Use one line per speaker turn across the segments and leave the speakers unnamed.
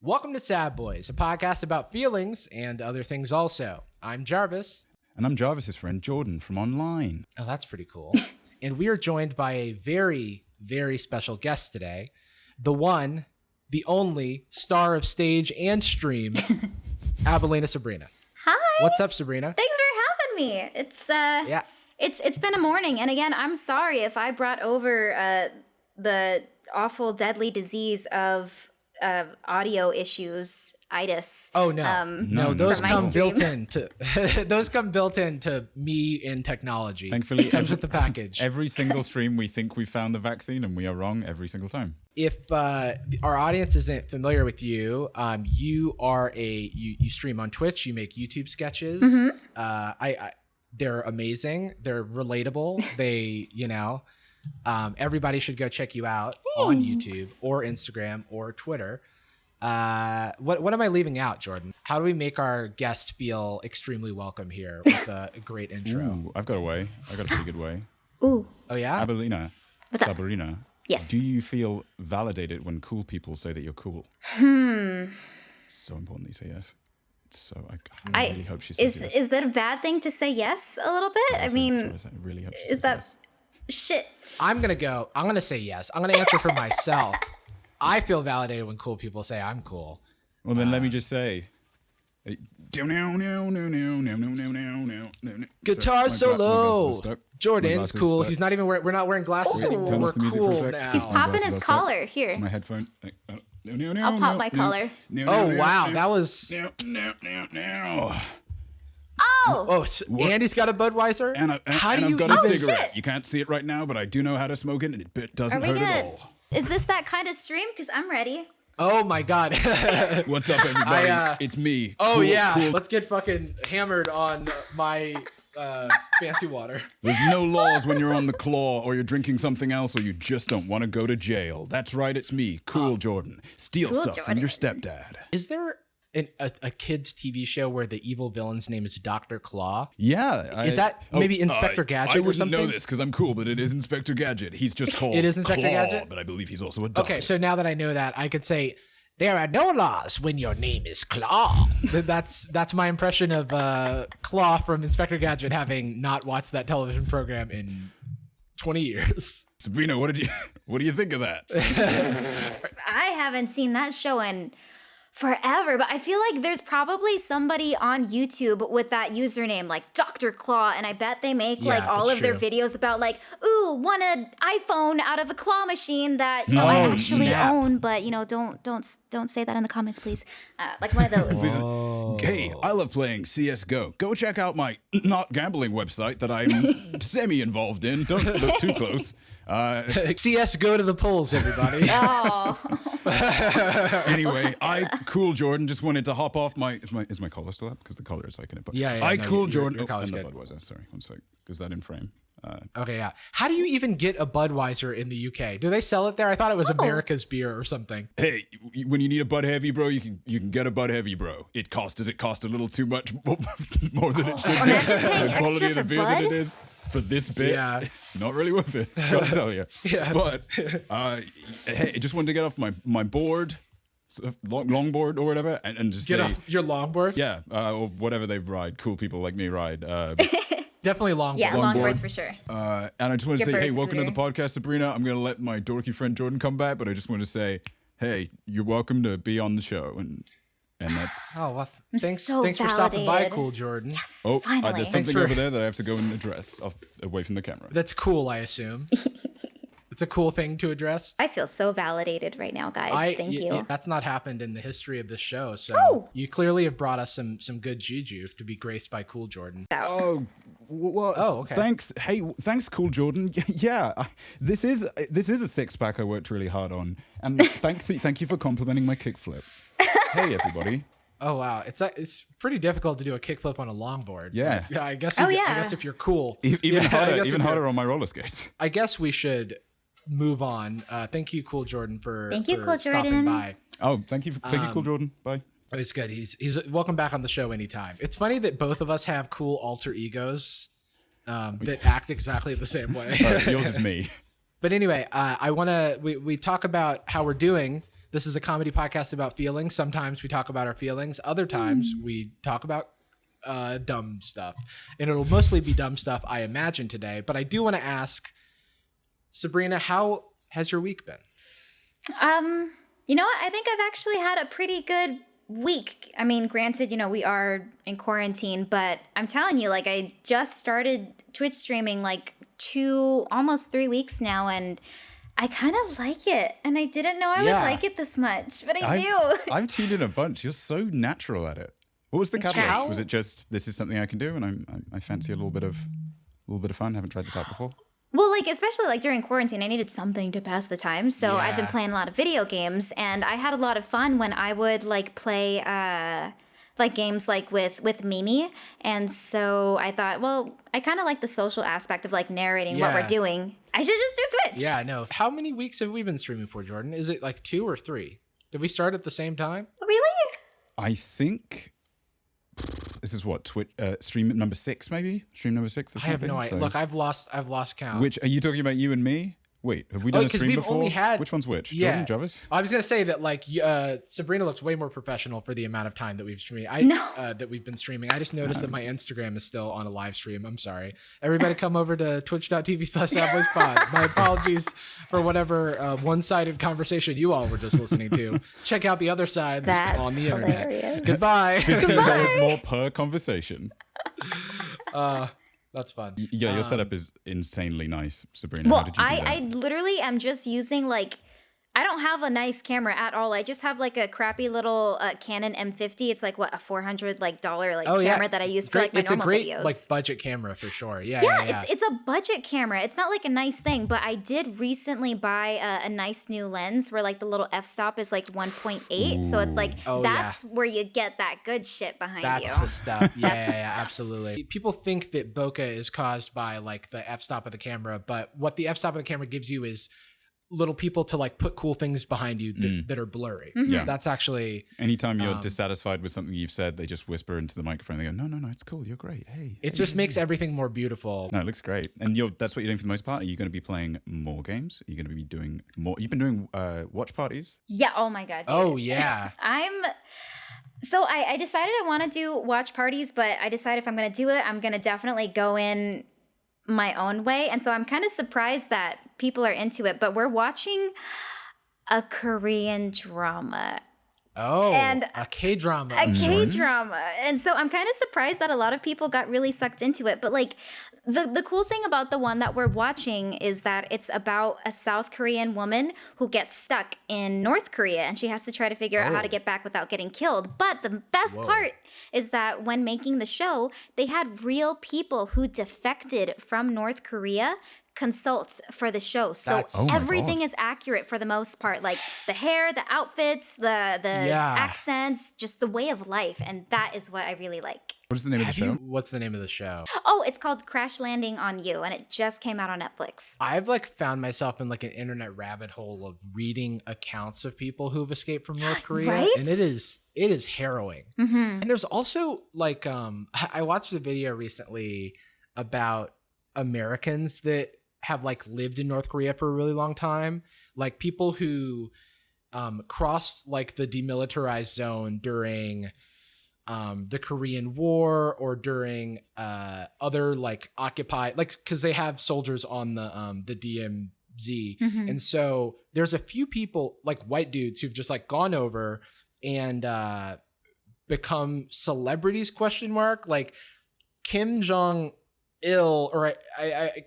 Welcome to Sad Boys, a podcast about feelings and other things also. I'm Jarvis.
And I'm Jarvis's friend, Jordan, from online.
Oh, that's pretty cool. And we are joined by a very, very special guest today. The one, the only star of stage and stream, Abelina Sabrina.
Hi.
What's up, Sabrina?
Thanks for having me. It's been a morning, and again, I'm sorry if I brought over the awful, deadly disease of audio issues, itis.
Oh no, no, those come built into those come built into me in technology.
Thankfully,
it comes with the package.
Every single stream, we think we found the vaccine, and we are wrong every single time.
If our audience isn't familiar with you, you are you stream on Twitch. You make YouTube sketches. Mm-hmm. They're amazing. They're relatable. Everybody should go check you out on YouTube or Instagram or Twitter. What am I leaving out, Jordan? How do we make our guest feel extremely welcome here with a great intro?
Ooh, I've got a way. I got a pretty good way.
Ooh.
Oh yeah?
Abelina Sabrina.
Yes.
Do you feel validated when cool people say that you're cool? It's so important that you say yes. I really hope she says yes.
Is that a bad thing to say yes a little bit? I
really hope she says yes.
Shit.
I'm gonna say yes. I'm gonna answer for myself. I feel validated when cool people say I'm cool.
Well, then let me just say,
guitar solo. Jordan's cool. He's not even wearing. We're not wearing glasses anymore.
Turn
We're
off the music
cool
for a sec.
now.
He's popping his collar. Here.
My headphone.
I'll pop my collar.
Oh wow, that was. Oh, Andy's got a Budweiser.
And I've got a cigarette. Shit. You can't see it right now, but I do know how to smoke it, and it doesn't hurt at all.
Is this that kind of stream? Because I'm ready.
Oh my god.
What's up, everybody? It's me.
Oh cool, yeah. Cool. Let's get fucking hammered on my fancy water.
There's no laws when you're on the claw, or you're drinking something else, or you just don't want to go to jail. That's right, it's me, Cool Jordan. Steal stuff from your stepdad.
Is there a kids TV show where the evil villain's name is Dr. Claw?
Yeah.
Is that maybe Inspector Gadget or something? I
wouldn't know this because I'm cool, but it is Inspector Gadget. He's just called
It is Inspector
Claw,
Gadget?
but I believe he's also a doctor.
Okay, so now that I know that, I could say, there are no laws when your name is Claw. That's my impression of Claw from Inspector Gadget, having not watched that television program in 20 years.
Sabrina, what do you think of that?
I haven't seen that show in forever, but I feel like there's probably somebody on YouTube with that username, like Dr. Claw, and I bet they make like all of their videos about like, ooh, won an iPhone out of a claw machine that I actually own, but don't say that in the comments, please. Like one of those.
Hey, I love playing CS:GO. Go check out my not gambling website that I'm semi-involved in. Don't look too close.
CS, go to the polls, everybody.
Oh.
Anyway, Cool Jordan, just wanted to hop off my. Is my collar still up? Because the collar is like in it. But Cool Jordan.
Your collar's
and the
good.
Budweiser. Sorry, one sec. Is that in frame?
Okay, yeah. How do you even get a Budweiser in the UK? Do they sell it there? I thought it was America's beer or something.
Hey, when you need a Bud Heavy, bro, you can get a Bud Heavy, bro. Does it cost a little too much more than it should be? The quality of the beer that it is for this bit, not really worth it. Gotta tell you.
Yeah.
But hey, I just wanted to get off my board. Longboard or whatever, and just
get off your longboard.
Yeah, or whatever they ride. Cool people like me ride.
Definitely longboard.
Yeah, longboards for sure.
And I just want to say, hey, welcome to the podcast, Sabrina. I'm gonna let my dorky friend Jordan come back, but I just want to say, hey, you're welcome to be on the show, and that's.
Oh, well, thanks
so
for stopping by, Cool Jordan.
Yes,
Oh,
finally.
there's something over there that I have to go and address away from the camera.
That's cool, I assume. It's a cool thing to address.
I feel so validated right now, guys. Thank you.
That's not happened in the history of the show, so you clearly have brought us some good juju to be graced by Cool Jordan.
Oh, well,
okay.
Thanks. Hey, thanks, Cool Jordan. Yeah, this is a six-pack I worked really hard on, and thank you for complimenting my kickflip. Hey, everybody.
Oh wow, it's pretty difficult to do a kickflip on a longboard.
Yeah,
yeah. I guess if you're cool,
even harder on my roller skates.
I guess we should move on. Thank you, Cool Jordan, for
Cool
stopping
Jordan.
by.
Oh, thank you, Cool Jordan. Bye.
It's good. He's welcome back on the show anytime. It's funny that both of us have cool alter egos that act exactly the same way.
Yours is me.
But anyway, we talk about how we're doing This is a comedy podcast about feelings. Sometimes we talk about our feelings. Other times we talk about dumb stuff. And it'll mostly be dumb stuff, I imagine, today. But I do want to ask, Sabrina, how has your week been?
You know what? I think I've actually had a pretty good week. I mean, granted, we are in quarantine, but I'm telling you, like, I just started Twitch streaming like almost 3 weeks now, and I kind of like it. And I didn't know I would like it this much, but I do.
I've tuned in a bunch. You're so natural at it. What was the catalyst? Was it just, this is something I can do, and I fancy a little bit of fun? Haven't tried this out before.
Well, like, especially like during quarantine, I needed something to pass the time. So I've been playing a lot of video games, and I had a lot of fun when I would like play like games like with Mimi. And so I thought, well, I kind of like the social aspect of like narrating what we're doing. I should just do Twitch.
Yeah, I know. How many weeks have we been streaming for, Jordan? Is it like 2 or 3? Did we start at the same time?
Really?
I think this is what, Twitch stream number 6, maybe? Stream number 6?
I have no idea. Look, I've lost count.
Which, are you talking about you and me? Wait, have we done a stream before?
Only had,
which one's which? Jordan, Jarvis?
I was going to say that like Sabrina looks way more professional for the amount of time that we've streamed. That we've been streaming. I just noticed that my Instagram is still on a live stream. I'm sorry. Everybody come over to twitch.tv/SafespacePod. My apologies for whatever one-sided conversation you all were just listening to. Check out the other sides on the internet. Goodbye.
$15 more per conversation.
That's fun.
Yeah, your setup is insanely nice, Sabrina.
Well,
how did you do that?
I literally am just using like, I don't have a nice camera at all. I just have like a crappy little Canon M50. It's like what, a $400 camera that I use for like my normal videos.
It's a great like budget camera for sure. Yeah.
It's a budget camera. It's not like a nice thing, but I did recently buy a nice new lens where like the little f-stop is like 1.8. So it's like that's where you get that good shit behind you.
That's the stuff. Yeah, absolutely. People think that bokeh is caused by like the f-stop of the camera, but what the f-stop of the camera gives you is little people to like put cool things behind you that are blurry.
Yeah,
that's actually
anytime you're dissatisfied with something you've said, they just whisper into the microphone. They go, no, it's cool, you're great. It
just makes everything more beautiful.
No, it looks great. And that's what you're doing for the most part. Are you going to be playing more games? Are you going to be doing more? You've been doing watch parties.
Yeah. Oh my god, dude.
Oh yeah.
So I decided I want to do watch parties, but I decided if I'm going to do it, I'm going to definitely go in my own way. And so I'm kind of surprised that people are into it, but we're watching a Korean drama.
Oh, and a K-drama.
A K-drama. And so I'm kind of surprised that a lot of people got really sucked into it. But like the cool thing about the one that we're watching is that it's about a South Korean woman who gets stuck in North Korea, and she has to try to figure out how to get back without getting killed. But the best part is that when making the show, they had real people who defected from North Korea consult for the show. So everything is accurate for the most part. Like the hair, the outfits, the accents, just the way of life. And that is what I really like.
What is the name of the show?
What's the name of the show?
Oh, it's called Crash Landing on You, and it just came out on Netflix.
I've like found myself in like an internet rabbit hole of reading accounts of people who've escaped from North Korea.
Right?
And it is harrowing. Mm-hmm. And there's also like, I watched a video recently about Americans that have like lived in North Korea for a really long time. Like people who crossed like the demilitarized zone during the Korean War or during other like occupied, like because they have soldiers on the DMZ. Mm-hmm. And so there's a few people like white dudes who've just like gone over and become celebrities ? Like Kim Jong-il or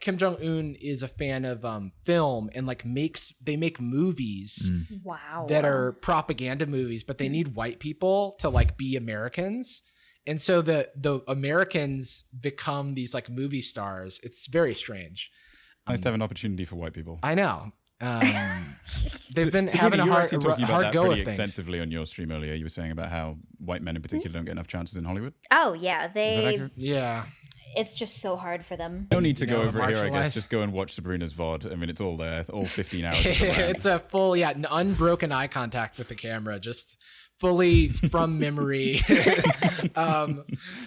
Kim Jong-un is a fan of film and like they make movies that are propaganda movies, but they need white people to like be Americans. And so the Americans become these like movie stars. It's very strange.
Nice to have an opportunity for white people.
I know. They've been having a hard go
pretty
of things.
Extensively on your stream earlier. You were saying about how white men in particular don't get enough chances in Hollywood.
Oh yeah,
yeah.
It's just so hard for them.
No need to go over it here, I guess. Just go and watch Sabrina's VOD. I mean, it's all there, all 15 hours.
It's a full, unbroken eye contact with the camera, just fully from memory.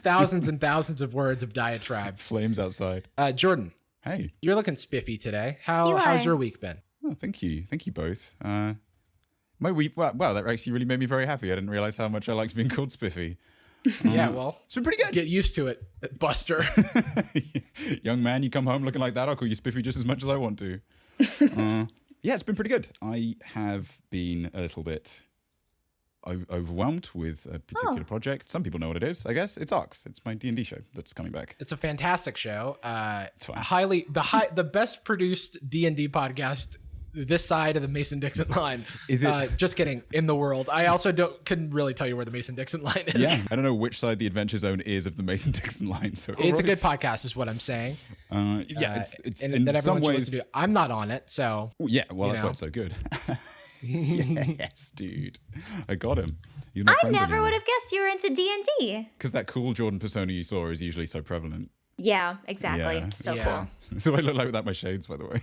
Thousands and thousands of words of diatribe.
Flames outside.
Jordan.
Hey.
You're looking spiffy today. How's your week been?
Oh, thank you. Thank you both. My week, wow, that actually really made me very happy. I didn't realize how much I liked being called Spiffy.
Yeah, well,
it's been pretty good.
Get used to it, Buster.
Young man, you come home looking like that, I'll call you Spiffy just as much as I want to. Yeah, it's been pretty good. I have been a little bit overwhelmed with a particular project. Some people know what it is, I guess. It's Arcs. It's my D&D show that's coming back.
It's a fantastic show.
It's fun.
The best produced D&D podcast this side of the Mason-Dixon line.
Is it?
Just kidding. In the world. I also couldn't really tell you where the Mason-Dixon line is.
Yeah, I don't know which side the Adventure Zone is of the Mason-Dixon line. So
it's a good podcast, is what I'm saying.
It's
and
in
that everyone
some
should
ways.
listen to. I'm not on it, so.
Yeah, well, that's why it's so good. Yes, dude, I got him.
I never would have guessed you were into D&D.
Because that cool Jordan persona you saw is usually so prevalent.
Yeah, exactly.
Yeah.
So
Yeah.
cool.
So I look like without my shades, by the way.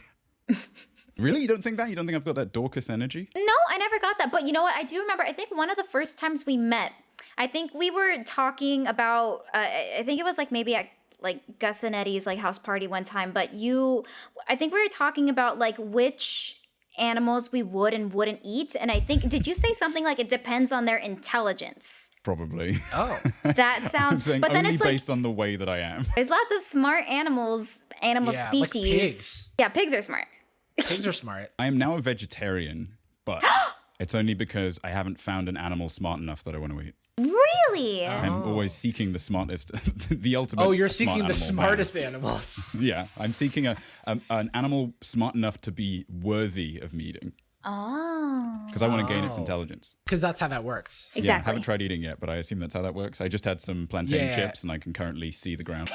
Really? You don't think that? You don't think I've got that Dorcas energy?
No, I never got that. But you know what? I do remember, I think one of the first times we met, I think we were talking about, I think it was like maybe at like Gus and Eddie's like house party one time. But I think we were talking about like which animals we would and wouldn't eat. And I think, did you say something like it depends on their intelligence?
Probably.
Oh.
That sounds,
saying
but then
only
it's like,
based on the way that I am.
there's lots of smart animal
Yeah,
species.
like pigs.
Yeah, pigs are smart.
Pigs are smart.
I am now a vegetarian, but it's only because I haven't found an animal smart enough that I want to eat.
Really?
I'm always seeking the smartest, the ultimate.
Oh, you're
smart
seeking the
animal,
smartest animals.
Yeah, I'm seeking an animal smart enough to be worthy of me eating.
Oh.
Because I want to gain its intelligence.
Because that's how that works.
Exactly.
Yeah, I haven't tried eating yet, but I assume that's how that works. I just had some plantain
Yeah.
chips, and I can currently see the ground.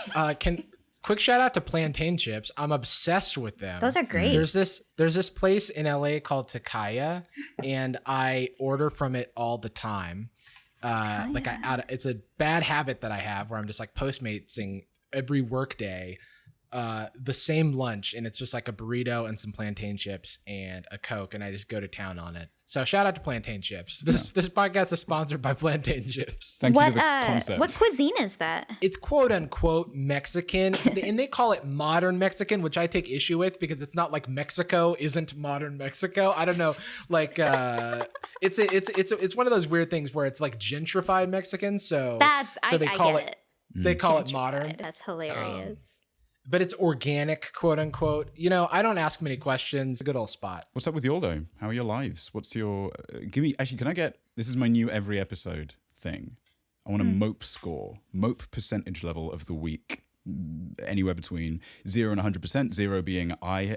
Quick shout out to plantain chips. I'm obsessed with them.
Those are great.
There's this place in LA called Takaya, and I order from it all the time. It's a bad habit that I have where I'm just like Postmatesing every work day, the same lunch, and it's just like a burrito and some plantain chips and a Coke, and I just go to town on it. So shout out to plantain chips. This podcast is sponsored by plantain chips.
Thank you to the concept.
What cuisine is that?
It's quote unquote Mexican, and they call it modern Mexican, which I take issue with because it's not like Mexico isn't modern Mexico. I don't know, like it's one of those weird things where it's like gentrified Mexican. So they call it modern.
That's hilarious.
But it's organic, quote unquote. You know, I don't ask many questions. A good old spot.
What's up with you all, though? How are your lives? What's your... can I get... This is my new every episode thing. I want a mope score. Mope percentage level of the week. Anywhere between 0 and 100%. 0 being I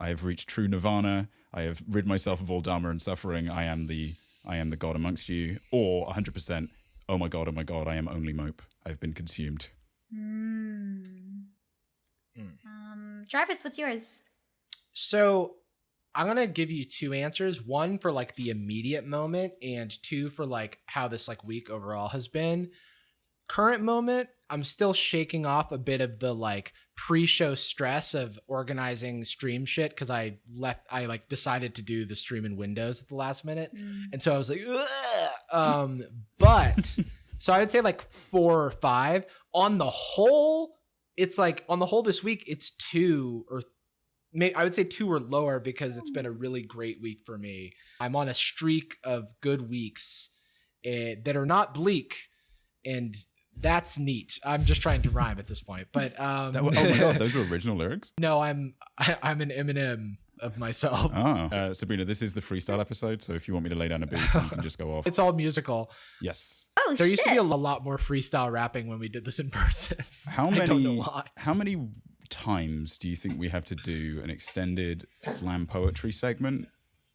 have reached true nirvana. I have rid myself of all dharma and suffering. I am the god amongst you. Or 100%. Oh my god, I am only mope. I've been consumed.
Jarvis, what's yours?
So I'm going to give you two answers. One for like the immediate moment and two for like how this like week overall has been. Current moment, I'm still shaking off a bit of the like pre-show stress of organizing stream shit because I decided to do the stream in Windows at the last minute. And so I was like, ugh. But so I would say like 4 or 5 on the whole. It's like on the whole this week, it's 2 or I would say 2 or lower because it's been a really great week for me. I'm on a streak of good weeks that are not bleak, and that's neat. I'm just trying to rhyme at this point. But
oh my god, those were original lyrics?
No, I'm an Eminem of myself.
Oh, Sabrina, this is the freestyle episode, so if you want me to lay down a beat, you can just go off.
It's all musical.
Yes.
Oh,
there used to be a lot more freestyle rapping when we did this in person.
How
I don't know why.
How many times do you think we have to do an extended slam poetry segment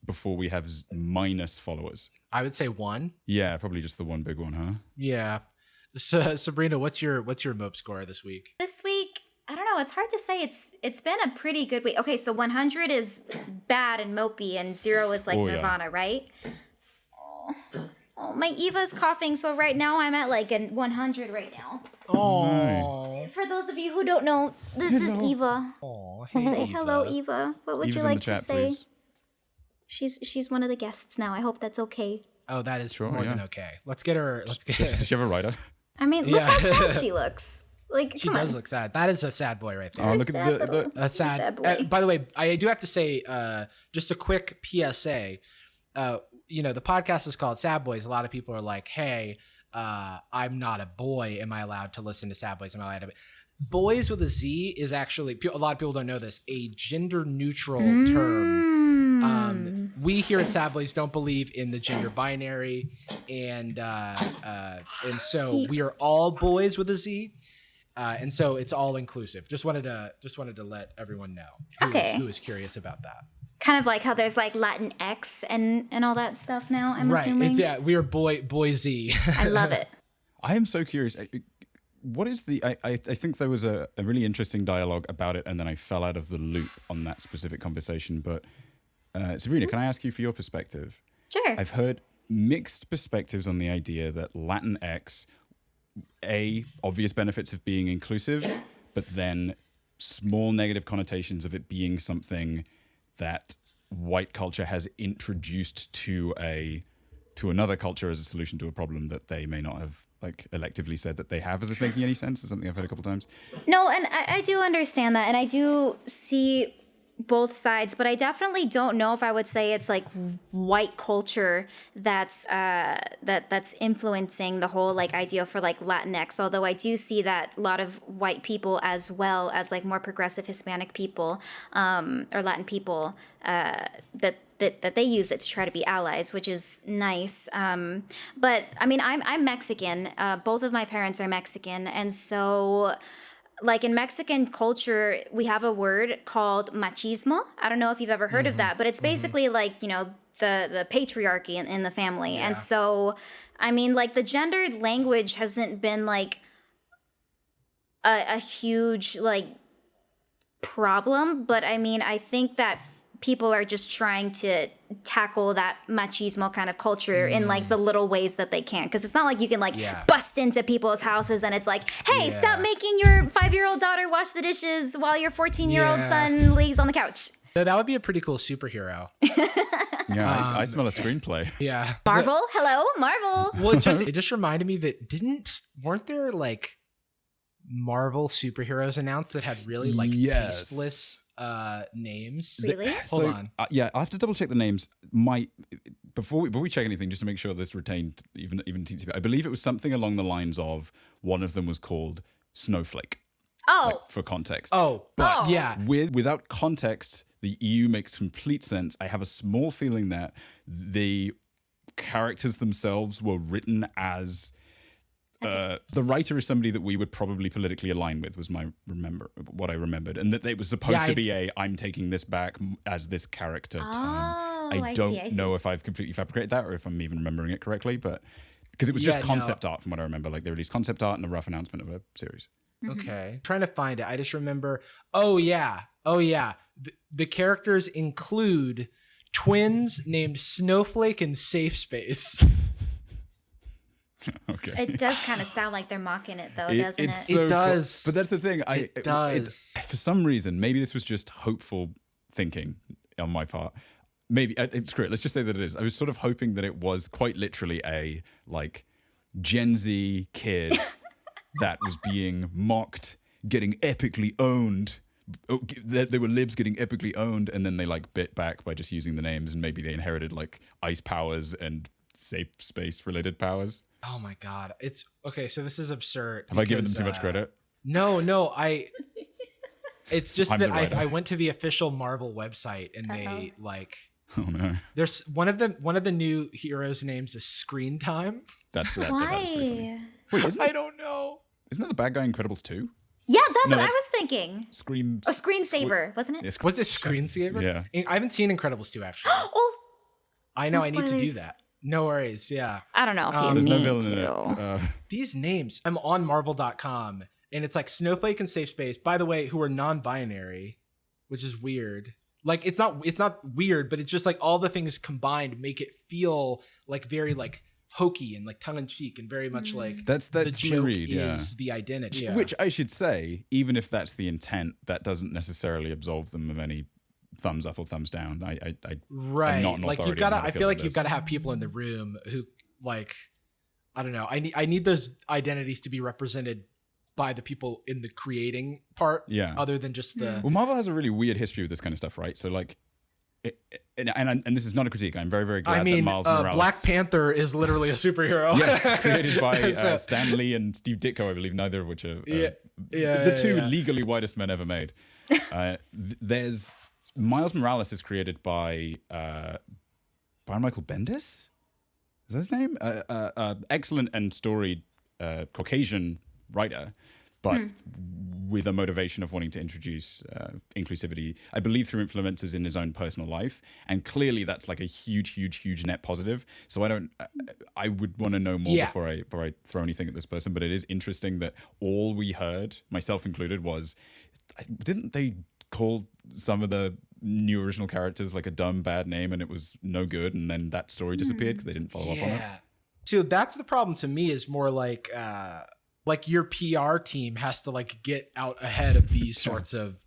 before we have minus followers?
I would say 1.
Yeah, probably just the one big one, huh?
Yeah. So, Sabrina, what's your mope score this week?
This week, I don't know. It's hard to say. It's been a pretty good week. Okay, so 100 is bad and mopey, and 0 is like Nirvana, right? Oh, my Eva's coughing, so right now I'm at like a 100 right now.
Oh.
For those of you who don't know, this is Eva.
Oh,
Say hello, Eva. What would
Eva's
you
in
like
the
to
chat,
say?
please.
She's one of the guests now. I hope that's okay.
Oh, that is more than okay. Let's get her.
Does she have a writer?
I mean, look how sad she looks. Like,
she does look sad. That is a sad boy right there.
Oh, look at the
That's sad.
Sad boy.
By the way, I do have to say, just a quick PSA. the podcast is called Sad Boys. A lot of people are like, hey, I'm not a boy. Am I allowed to listen to Sad Boys? Am I allowed to? Boys with a Z is actually, a lot of people don't know this, a gender neutral term. We here at Sad Boys don't believe in the gender binary, and so we are all boys with a Z, and so it's all inclusive. Just wanted to let everyone know who is curious about that.
Kind of like how there's like Latin X and all that stuff now. I'm assuming.
Right. We are boy Z.
I love it.
I am so curious. What is I think there was a really interesting dialogue about it, and then I fell out of the loop on that specific conversation. But Sabrina, can I ask you for your perspective?
Sure.
I've heard mixed perspectives on the idea that Latinx, obvious benefits of being inclusive, but then small negative connotations of it being something that white culture has introduced to another culture as a solution to a problem that they may not have electively said that they have. Is this making any sense? Is something I've heard a couple times?
No, and I do understand that, and I do see both sides, but I definitely don't know if I would say it's like white culture that's influencing the whole like idea for like Latinx. Although I do see that a lot of white people as well as like more progressive Hispanic people or Latin people that they use it to try to be allies, which is nice. But I mean, I'm Mexican. Both of my parents are Mexican, and so. Like in Mexican culture, we have a word called machismo. I don't know if you've ever heard of that, but it's basically like, the patriarchy in the family. Yeah. And so, I mean, like the gendered language hasn't been like a huge like problem, but I mean, I think that people are just trying to tackle that machismo kind of culture in like the little ways that they can, because it's not like you can like bust into people's houses and it's like, hey, stop making your 5-year-old daughter wash the dishes while your 14-year-old son lays on the couch.
So that would be a pretty cool superhero.
I smell a screenplay.
Yeah.
Marvel, hello, Marvel.
Well, it just reminded me that weren't there like Marvel superheroes announced that had really like tasteless names?
Really?
Hold on.
I'll have to double check the names. Before we check anything, just to make sure this retained even teensy bit, I believe it was something along the lines of one of them was called Snowflake.
Oh.
For context.
But yeah.
Without context, the EU makes complete sense. I have a small feeling that the characters themselves were written as the writer is somebody that we would probably politically align with, was what I remembered, and that it was supposed to be I'm taking this back as this character term. I don't know if I've completely fabricated that or if I'm even remembering it correctly, but because it was just concept art from what I remember. Like they released concept art and a rough announcement of a series.
Okay. Trying to find it. I just remember. Oh yeah. The characters include twins named Snowflake and Safespace.
Okay.
It does kind of sound like they're mocking it, though, doesn't it?
It does.
But that's the thing.
It does.
For some reason, maybe this was just hopeful thinking on my part. Maybe it's great. Let's just say that it is. I was sort of hoping that it was quite literally a like Gen Z kid that was being mocked, getting epically owned. They were libs getting epically owned, and then they like bit back by just using the names, and maybe they inherited like ice powers and safe space related powers.
Oh my god. It's okay, so this is absurd.
Have I given them too much credit?
No, it's just that I went to the official Marvel website and they like
oh no.
There's one of the new heroes' names is Screen Time.
That's
Why?
Wait,
I don't know.
Isn't that the bad guy in Incredibles 2?
Yeah, that's what I was thinking.
Screensaver,
wasn't it?
Yes.
Was it Screensaver?
Yeah.
I haven't seen Incredibles 2 actually.
Oh.
I know, I need to do that. No worries, yeah.
I don't know if you
there's
need
no villain
to.
in it.
These names, I'm on Marvel.com, and it's like Snowflake and Safespace, by the way, who are non-binary, which is weird. Like, it's not weird, but it's just like all the things combined make it feel like very like hokey and like tongue-in-cheek and very much like
that's
the joke
yeah.
is the identity. Yeah.
Which I should say, even if that's the intent, that doesn't necessarily absolve them of any thumbs up or thumbs down.
Right.
I'm not an
like you've got to. I feel like you've got to have people in the room who like. I don't know. I need those identities to be represented by the people in the creating part.
Yeah.
Other than just the.
Well, Marvel has a really weird history with this kind of stuff, right? So like, and this is not a critique. I'm very, very glad that Miles Morales...
Black Panther is literally a superhero.
Yes, created by Stan Lee and Steve Ditko, I believe, neither of which are the two legally whitest men ever made. There's Miles Morales is created by Brian Michael Bendis. Is that his name? Excellent and storied Caucasian writer, but with a motivation of wanting to introduce inclusivity, I believe, through influences in his own personal life. And clearly that's like a huge net positive. So I would want to know more before I throw anything at this person. But it is interesting that all we heard, myself included, was, didn't they call some of the new original characters like a dumb, bad name and it was no good? And then that story disappeared because they didn't follow up on it.
So that's the problem to me, is more like your PR team has to like get out ahead of these sorts of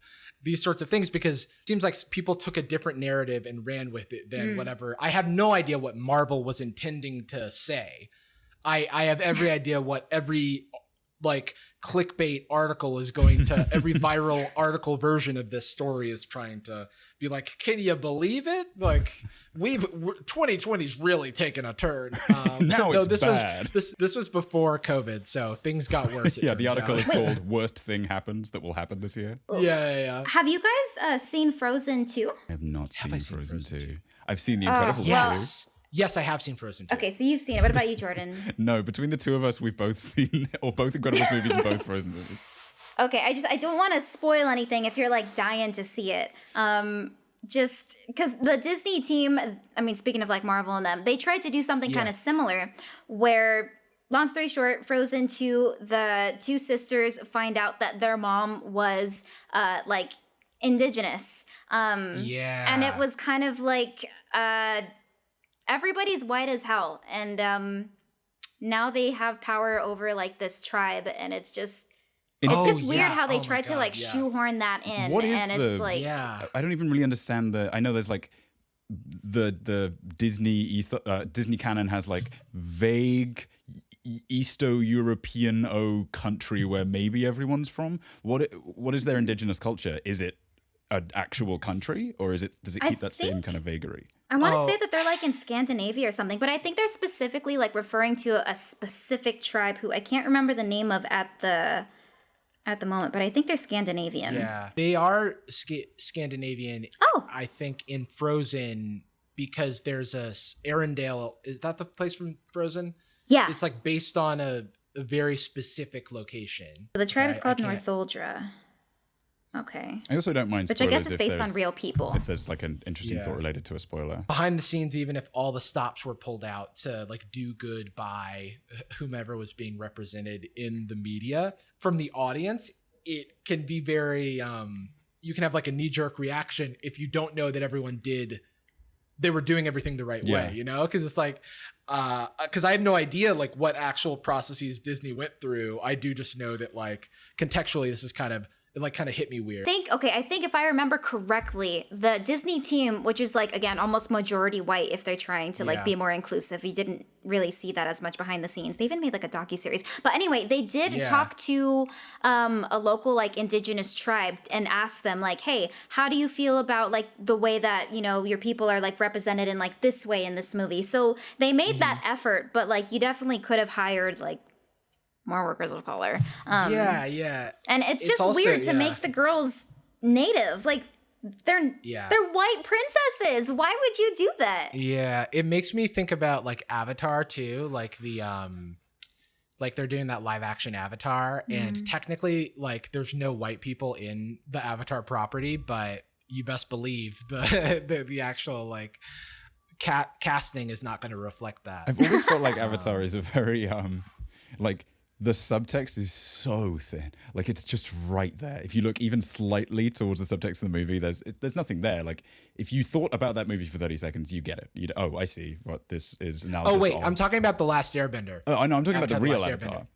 things, because it seems like people took a different narrative and ran with it than whatever. I have no idea what Marvel was intending to say. I have every idea what every like clickbait article is going to, every viral article version of this story is trying to be like, can you believe it? Like 2020's really taken a turn.
Now it's bad.
This was before COVID, so things got worse.
The article is called "Worst Thing Happens That Will Happen This Year."
Yeah.
Have you guys seen Frozen 2?
I have not seen Frozen 2. I've seen The Incredibles 2.
Yes, I have seen Frozen 2.
Okay, so you've seen it. What about you, Jordan?
No, between the two of us, we've both seen both Incredibles movies and both Frozen movies.
Okay, I don't want to spoil anything if you're like dying to see it. Just because the Disney team, I mean, speaking of like Marvel and them, they tried to do something kind of similar where, long story short, Frozen 2, the two sisters find out that their mom was like indigenous. And it was kind of like everybody's white as hell. And now they have power over like this tribe, and it's just weird how they tried to like shoehorn that in.
What is
it's like,
I don't even really understand I know there's like the Disney Disney canon has like vague Easto-European country where maybe everyone's from. What is their indigenous culture? Is it an actual country, or does it keep that same kind of vagary?
I want to say that they're like in Scandinavia or something, but I think they're specifically like referring to a specific tribe who I can't remember the name of at the moment, but I think they're Scandinavian.
Yeah, they are Scandinavian.
Oh,
I think in Frozen, because there's a Arendelle. Is that the place from Frozen?
Yeah,
it's like based on a very specific location.
The tribe is called Northuldra. Okay.
I also don't mind
spoilers. Which I guess is based on real people.
If there's like an interesting thought related to a spoiler.
Behind the scenes, even if all the stops were pulled out to like do good by whomever was being represented in the media, from the audience, it can be very, you can have like a knee-jerk reaction if you don't know that they were doing everything the right way, you know? Because it's like, because I have no idea like what actual processes Disney went through. I do just know that like contextually, this is kind of hit me weird.
I think if I remember correctly, the Disney team, which is like, again, almost majority white if they're trying to like be more inclusive. You didn't really see that as much behind the scenes. They even made like a docuseries. But anyway, they did talk to a local like indigenous tribe and ask them like, hey, how do you feel about like the way that, you know, your people are like represented in like this way in this movie? So they made that effort, but like you definitely could have hired like more workers of color. And it's just also weird to make the girls native. Like they're white princesses. Why would you do that?
Yeah, it makes me think about like Avatar too, like the like they're doing that live action Avatar, and technically like there's no white people in the Avatar property, but you best believe the actual like casting is not going to reflect that.
I've always felt like Avatar is a very like the subtext is so thin. Like it's just right there. If you look even slightly towards the subtext of the movie, there's nothing there. Like if you thought about that movie for 30 seconds, you get it. I see what this is now.
Oh wait, I'm talking about The Last Airbender.
Oh, I know. I'm talking about the real Avatar.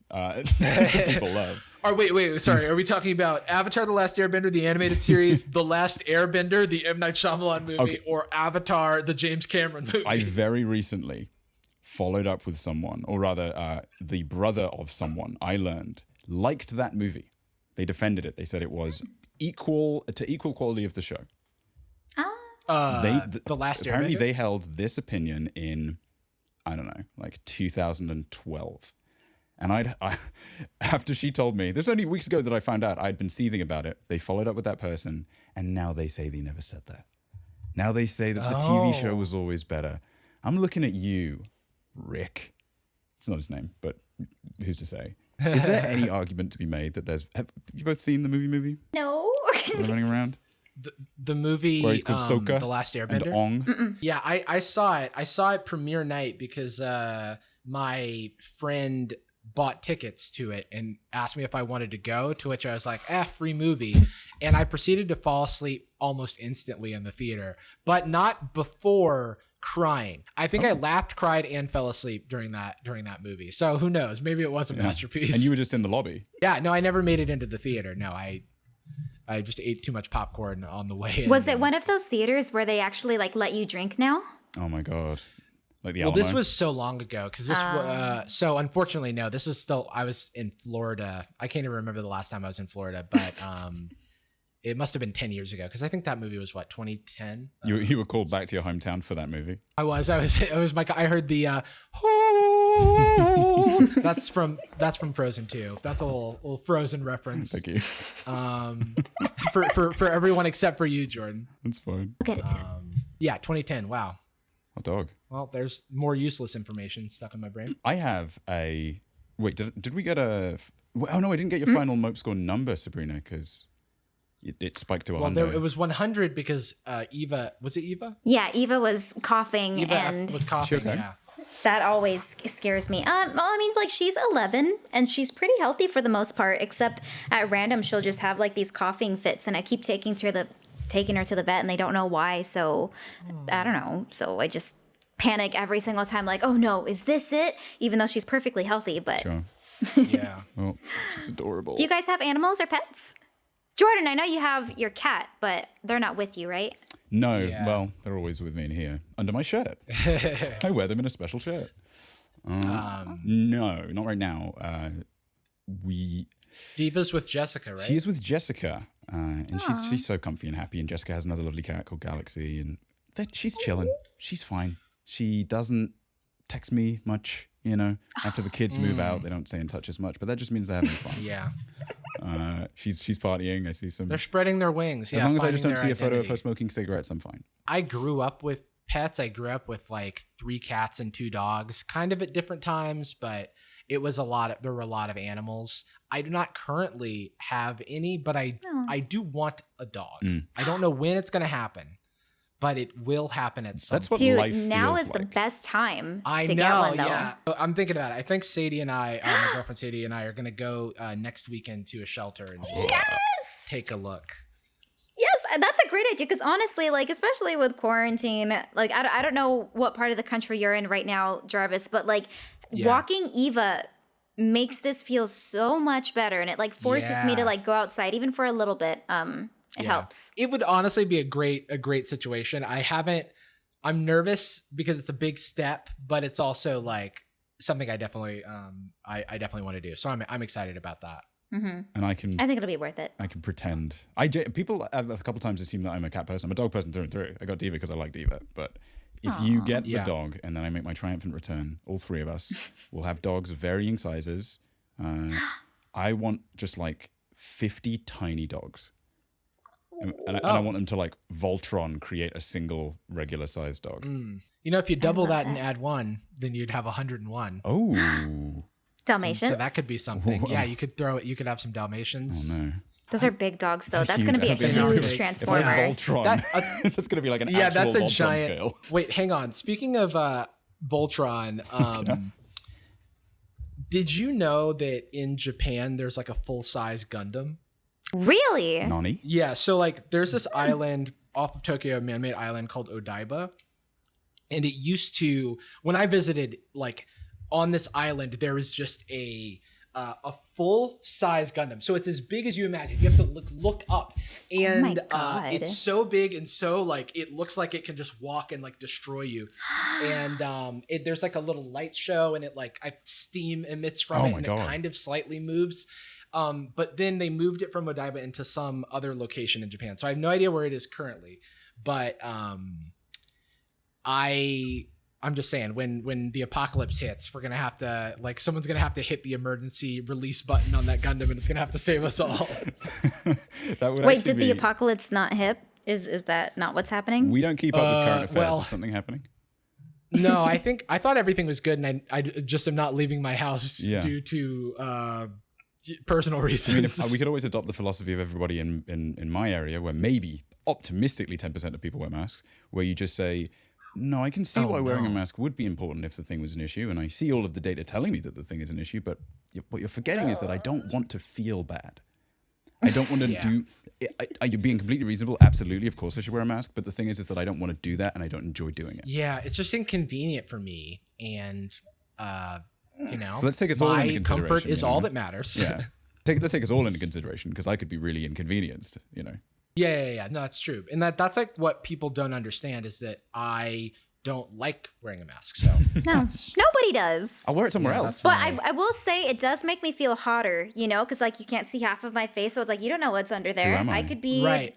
People love.
Oh wait, sorry. Are we talking about Avatar: The Last Airbender, the animated series, The Last Airbender, the M. Night Shyamalan movie, or Avatar, the James Cameron movie?
I very recently followed up with someone, or rather the brother of someone I learned liked that movie. They defended it. They said it was equal quality of the show.
The Last
apparently
Airbender?
they held this opinion in, I don't know, like 2012. And I after she told me, this was only weeks ago that I found out I'd been seething about it. They followed up with that person, and now they say they never said that. Now they say that the TV show was always better. I'm looking at you, Rick. It's not his name, but who's to say? Is there any argument to be made that have you both seen the movie?
No.
Running around?
The movie,
where he's called Sokka
The Last Airbender.
and Ong.
Mm-mm.
Yeah, I saw it. I saw it premiere night because my friend bought tickets to it and asked me if I wanted to go, to which I was like, free movie. And I proceeded to fall asleep almost instantly in the theater, but not before crying. I think I laughed, cried, and fell asleep during that movie. So who knows? Maybe it was a masterpiece.
And you were just in the lobby.
Yeah, no, I never made it into the theater. No, I just ate too much popcorn on the way in.
Was it one of those theaters where they actually like let you drink now?
Oh my God. Like the
Well,
Alamo?
this was so long ago because this. So unfortunately, no. This is still. I was in Florida. I can't even remember the last time I was in Florida, but it must have been 10 years ago because I think that movie was 2010.
You were called back to your hometown for that movie.
I was. I heard the. That's from Frozen 2. That's a little Frozen reference.
Thank you.
For everyone except for you, Jordan.
That's fine.
We'll get it soon.
Yeah, 2010. Wow.
Hot dog.
Well, there's more useless information stuck in my brain.
I have a... Wait, did we get a... Oh, no, I didn't get your final Mope score number, Sabrina, because it spiked to 100.
Well, it was 100 because Eva... Was it Eva?
Yeah, Eva was coughing
Eva was coughing,
okay?
yeah.
that always scares me. Well, I mean, like, she's 11 and she's pretty healthy for the most part, except at random she'll just have like these coughing fits, and I keep taking her to the vet and they don't know why. So I don't know. So I just panic every single time, like, oh no, is this it? Even though she's perfectly healthy, but
Sure.
Yeah.
Oh, she's adorable.
Do you guys have animals or pets? Jordan, I know you have your cat, but they're not with you, right?
No,
Yeah.
well, they're always with me in here, under my shirt. I wear them in a special shirt. No, not right now.
Diva's with Jessica, right?
She is with Jessica, and she's so comfy and happy. And Jessica has another lovely cat called Galaxy, and she's chilling. She's fine. She doesn't text me much, After the kids move out, they don't stay in touch as much, but that just means they're having fun.
Yeah.
She's partying. I see some.
They're spreading their wings.
As long as I just don't
finding
see
their
a photo of
identity.
her smoking cigarettes, I'm fine.
I grew up with pets. I grew up with like 3 cats and 2 dogs, kind of at different times, but there were a lot of animals. I do not currently have any, but I do want a dog. I don't know when it's going to happen, but it will happen at some
That's what
Dude,
life
now
feels
is the
like.
best time
I
to
know,
get one, though.
yeah. I'm thinking about it. I think Sadie and I, my girlfriend Sadie and I, are going to go next weekend to a shelter and just take a look.
Yes, that's a great idea, because honestly, like, especially with quarantine, like, I don't know what part of the country you're in right now, Jarvis, but like walking Eva makes this feel so much better, and it like forces me to like go outside even for a little bit. It helps.
It would honestly be a great situation. I'm nervous because it's a big step, but it's also like something I definitely want to do. So I'm excited about that.
Mm-hmm.
And
I think it'll be worth it.
I can pretend. People have a couple times assumed that I'm a cat person. I'm a dog person through and through. I got Diva because I like Diva. But if you get the dog and then I make my triumphant return, all 3 of us will have dogs of varying sizes. I want just like 50 tiny dogs. And I want them to like Voltron create a single regular sized dog.
If you double that and add 1, then you'd have 101.
Oh.
Dalmatians?
So that could be something. Yeah, you could throw it. You could have some Dalmatians.
Oh no.
Those are big dogs, though. That's going to be a
They are
huge
big.
transformer.
If I have Voltron, that's going to be like an actual
that's a
Voltron
giant.
scale.
Wait, hang on. Speaking of Voltron, did you know that in Japan there's like a full-size Gundam?
Really?
Nani?
Yeah, so like there's this island off of Tokyo, a man-made island called Odaiba. And it used to, when I visited, like on this island, there was just a full-size Gundam. So it's as big as you imagine. You have to look up. And
God.
it's so big and so like, it looks like it can just walk and like destroy you. And there's like a little light show and it like steam emits from it and it kind of slightly moves. But then they moved it from Odaiba into some other location in Japan. So I have no idea where it is currently. But I'm just saying, when the apocalypse hits, we're gonna have to, like, someone's gonna have to hit the emergency release button on that Gundam, and it's gonna have to save us all.
Wait, did the apocalypse not hit? Is that not what's happening?
We don't keep up with current affairs. Is something happening?
No, I thought everything was good, and I just am not leaving my house due to personal reasons.
I mean, we could always adopt the philosophy of everybody in my area, where maybe optimistically 10% of people wear masks, where you just say, no, I can see why wearing a mask would be important if the thing was an issue, and I see all of the data telling me that the thing is an issue, but what you're forgetting is that I don't want to feel bad. I don't want to do... You're being completely reasonable. Absolutely, of course I should wear a mask, but the thing is that I don't want to do that, and I don't enjoy doing it.
Yeah, it's just inconvenient for me, and, so
let's take us all into consideration.
My comfort is all that matters.
Yeah. Let's take us all into consideration, because I could be really inconvenienced,
Yeah. No, that's true. And that's like what people don't understand is that I don't like wearing a mask. So
no, nobody does.
I'll wear it somewhere else.
But I will say it does make me feel hotter, because like you can't see half of my face. So it's like, you don't know what's under there. I could be a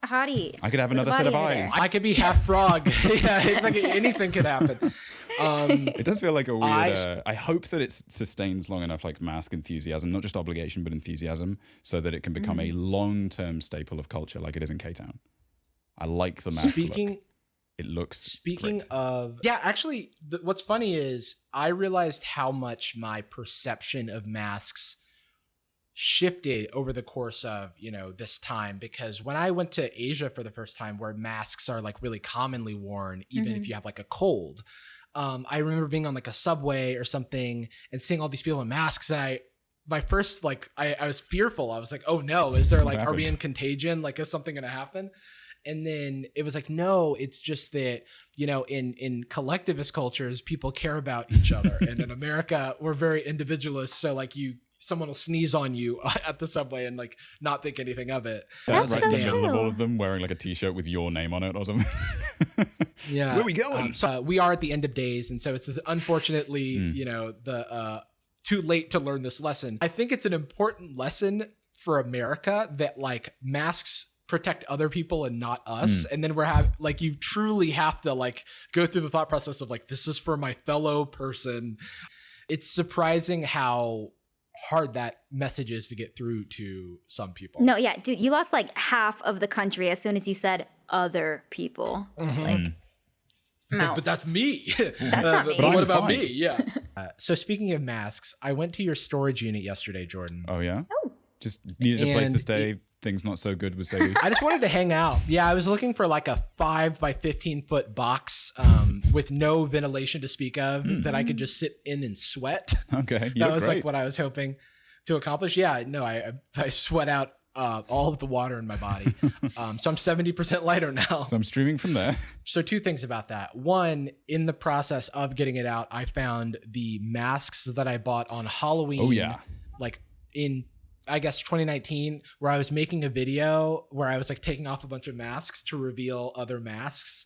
hottie.
I could have another set of eyes.
I could be half frog. Yeah, it's like anything could happen.
It does feel like a weird... I hope that it sustains long enough, like mask enthusiasm, not just obligation, but enthusiasm, so that it can become a long-term staple of culture like it is in K-Town. I like the mask look. It looks great.
Of... Yeah, actually, what's funny is I realized how much my perception of masks shifted over the course of, this time, because when I went to Asia for the first time, where masks are like really commonly worn, even if you have like a cold, I remember being on like a subway or something and seeing all these people in masks, and my first, I was fearful. I was like, oh no, is there are we in contagion? Like, is something going to happen? And then it was like, no, it's just that, in collectivist cultures, people care about each other. And in America, we're very individualist. So like someone will sneeze on you at the subway and like not think anything of it.
That's
right
so
in the middle of
true.
all of them wearing like a t-shirt with your name on it or something.
Yeah.
Where are we going?
So we are at the end of days. And so it's unfortunately, too late to learn this lesson. I think it's an important lesson for America that like masks protect other people and not us. And then you truly have to like go through the thought process of like, this is for my fellow person. It's surprising how hard that message is to get through to some people.
No, yeah, dude, you lost like half of the country as soon as you said other people.
But that's me.
That's not me.
But what about me? Yeah. So speaking of masks, I went to your storage unit yesterday, Jordan.
Oh yeah? Oh. Just needed a place to stay. Things not so good with Sadie.
I just wanted to hang out. Yeah, I was looking for like a 5 by 15 foot box with no ventilation to speak of that I could just sit in and sweat.
Okay,
that was like what I was hoping to accomplish. Yeah, no, I sweat out all of the water in my body. So I'm 70% lighter now.
So I'm streaming from there.
So 2 things about that. One, in the process of getting it out, I found the masks that I bought on Halloween.
Oh yeah.
Like in, I guess, 2019, where I was making a video where I was like taking off a bunch of masks to reveal other masks.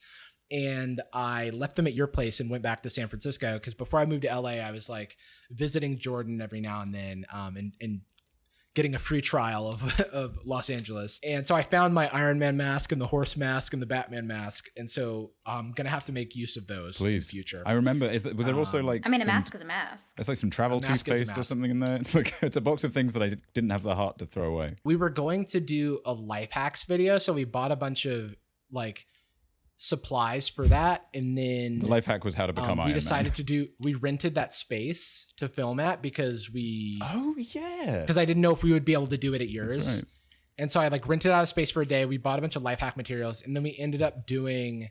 And I left them at your place and went back to San Francisco because before I moved to LA, I was like visiting Jordan every now and then and getting a free trial of Los Angeles. And so I found my Iron Man mask and the horse mask and the Batman mask. And so I'm going to have to make use of those in the future.
I remember, was there also like...
I mean, a mask is a mask.
It's like some travel toothpaste or something in there. It's a box of things that I didn't have the heart to throw away.
We were going to do a life hacks video. So we bought a bunch of like supplies for that, and then
the life hack was how to become Iron Man.
We decided we rented that space to film at because I didn't know if we would be able to do it at yours.
That's right.
And so I like rented out a space for a day. We bought a bunch of life hack materials, and then we ended up doing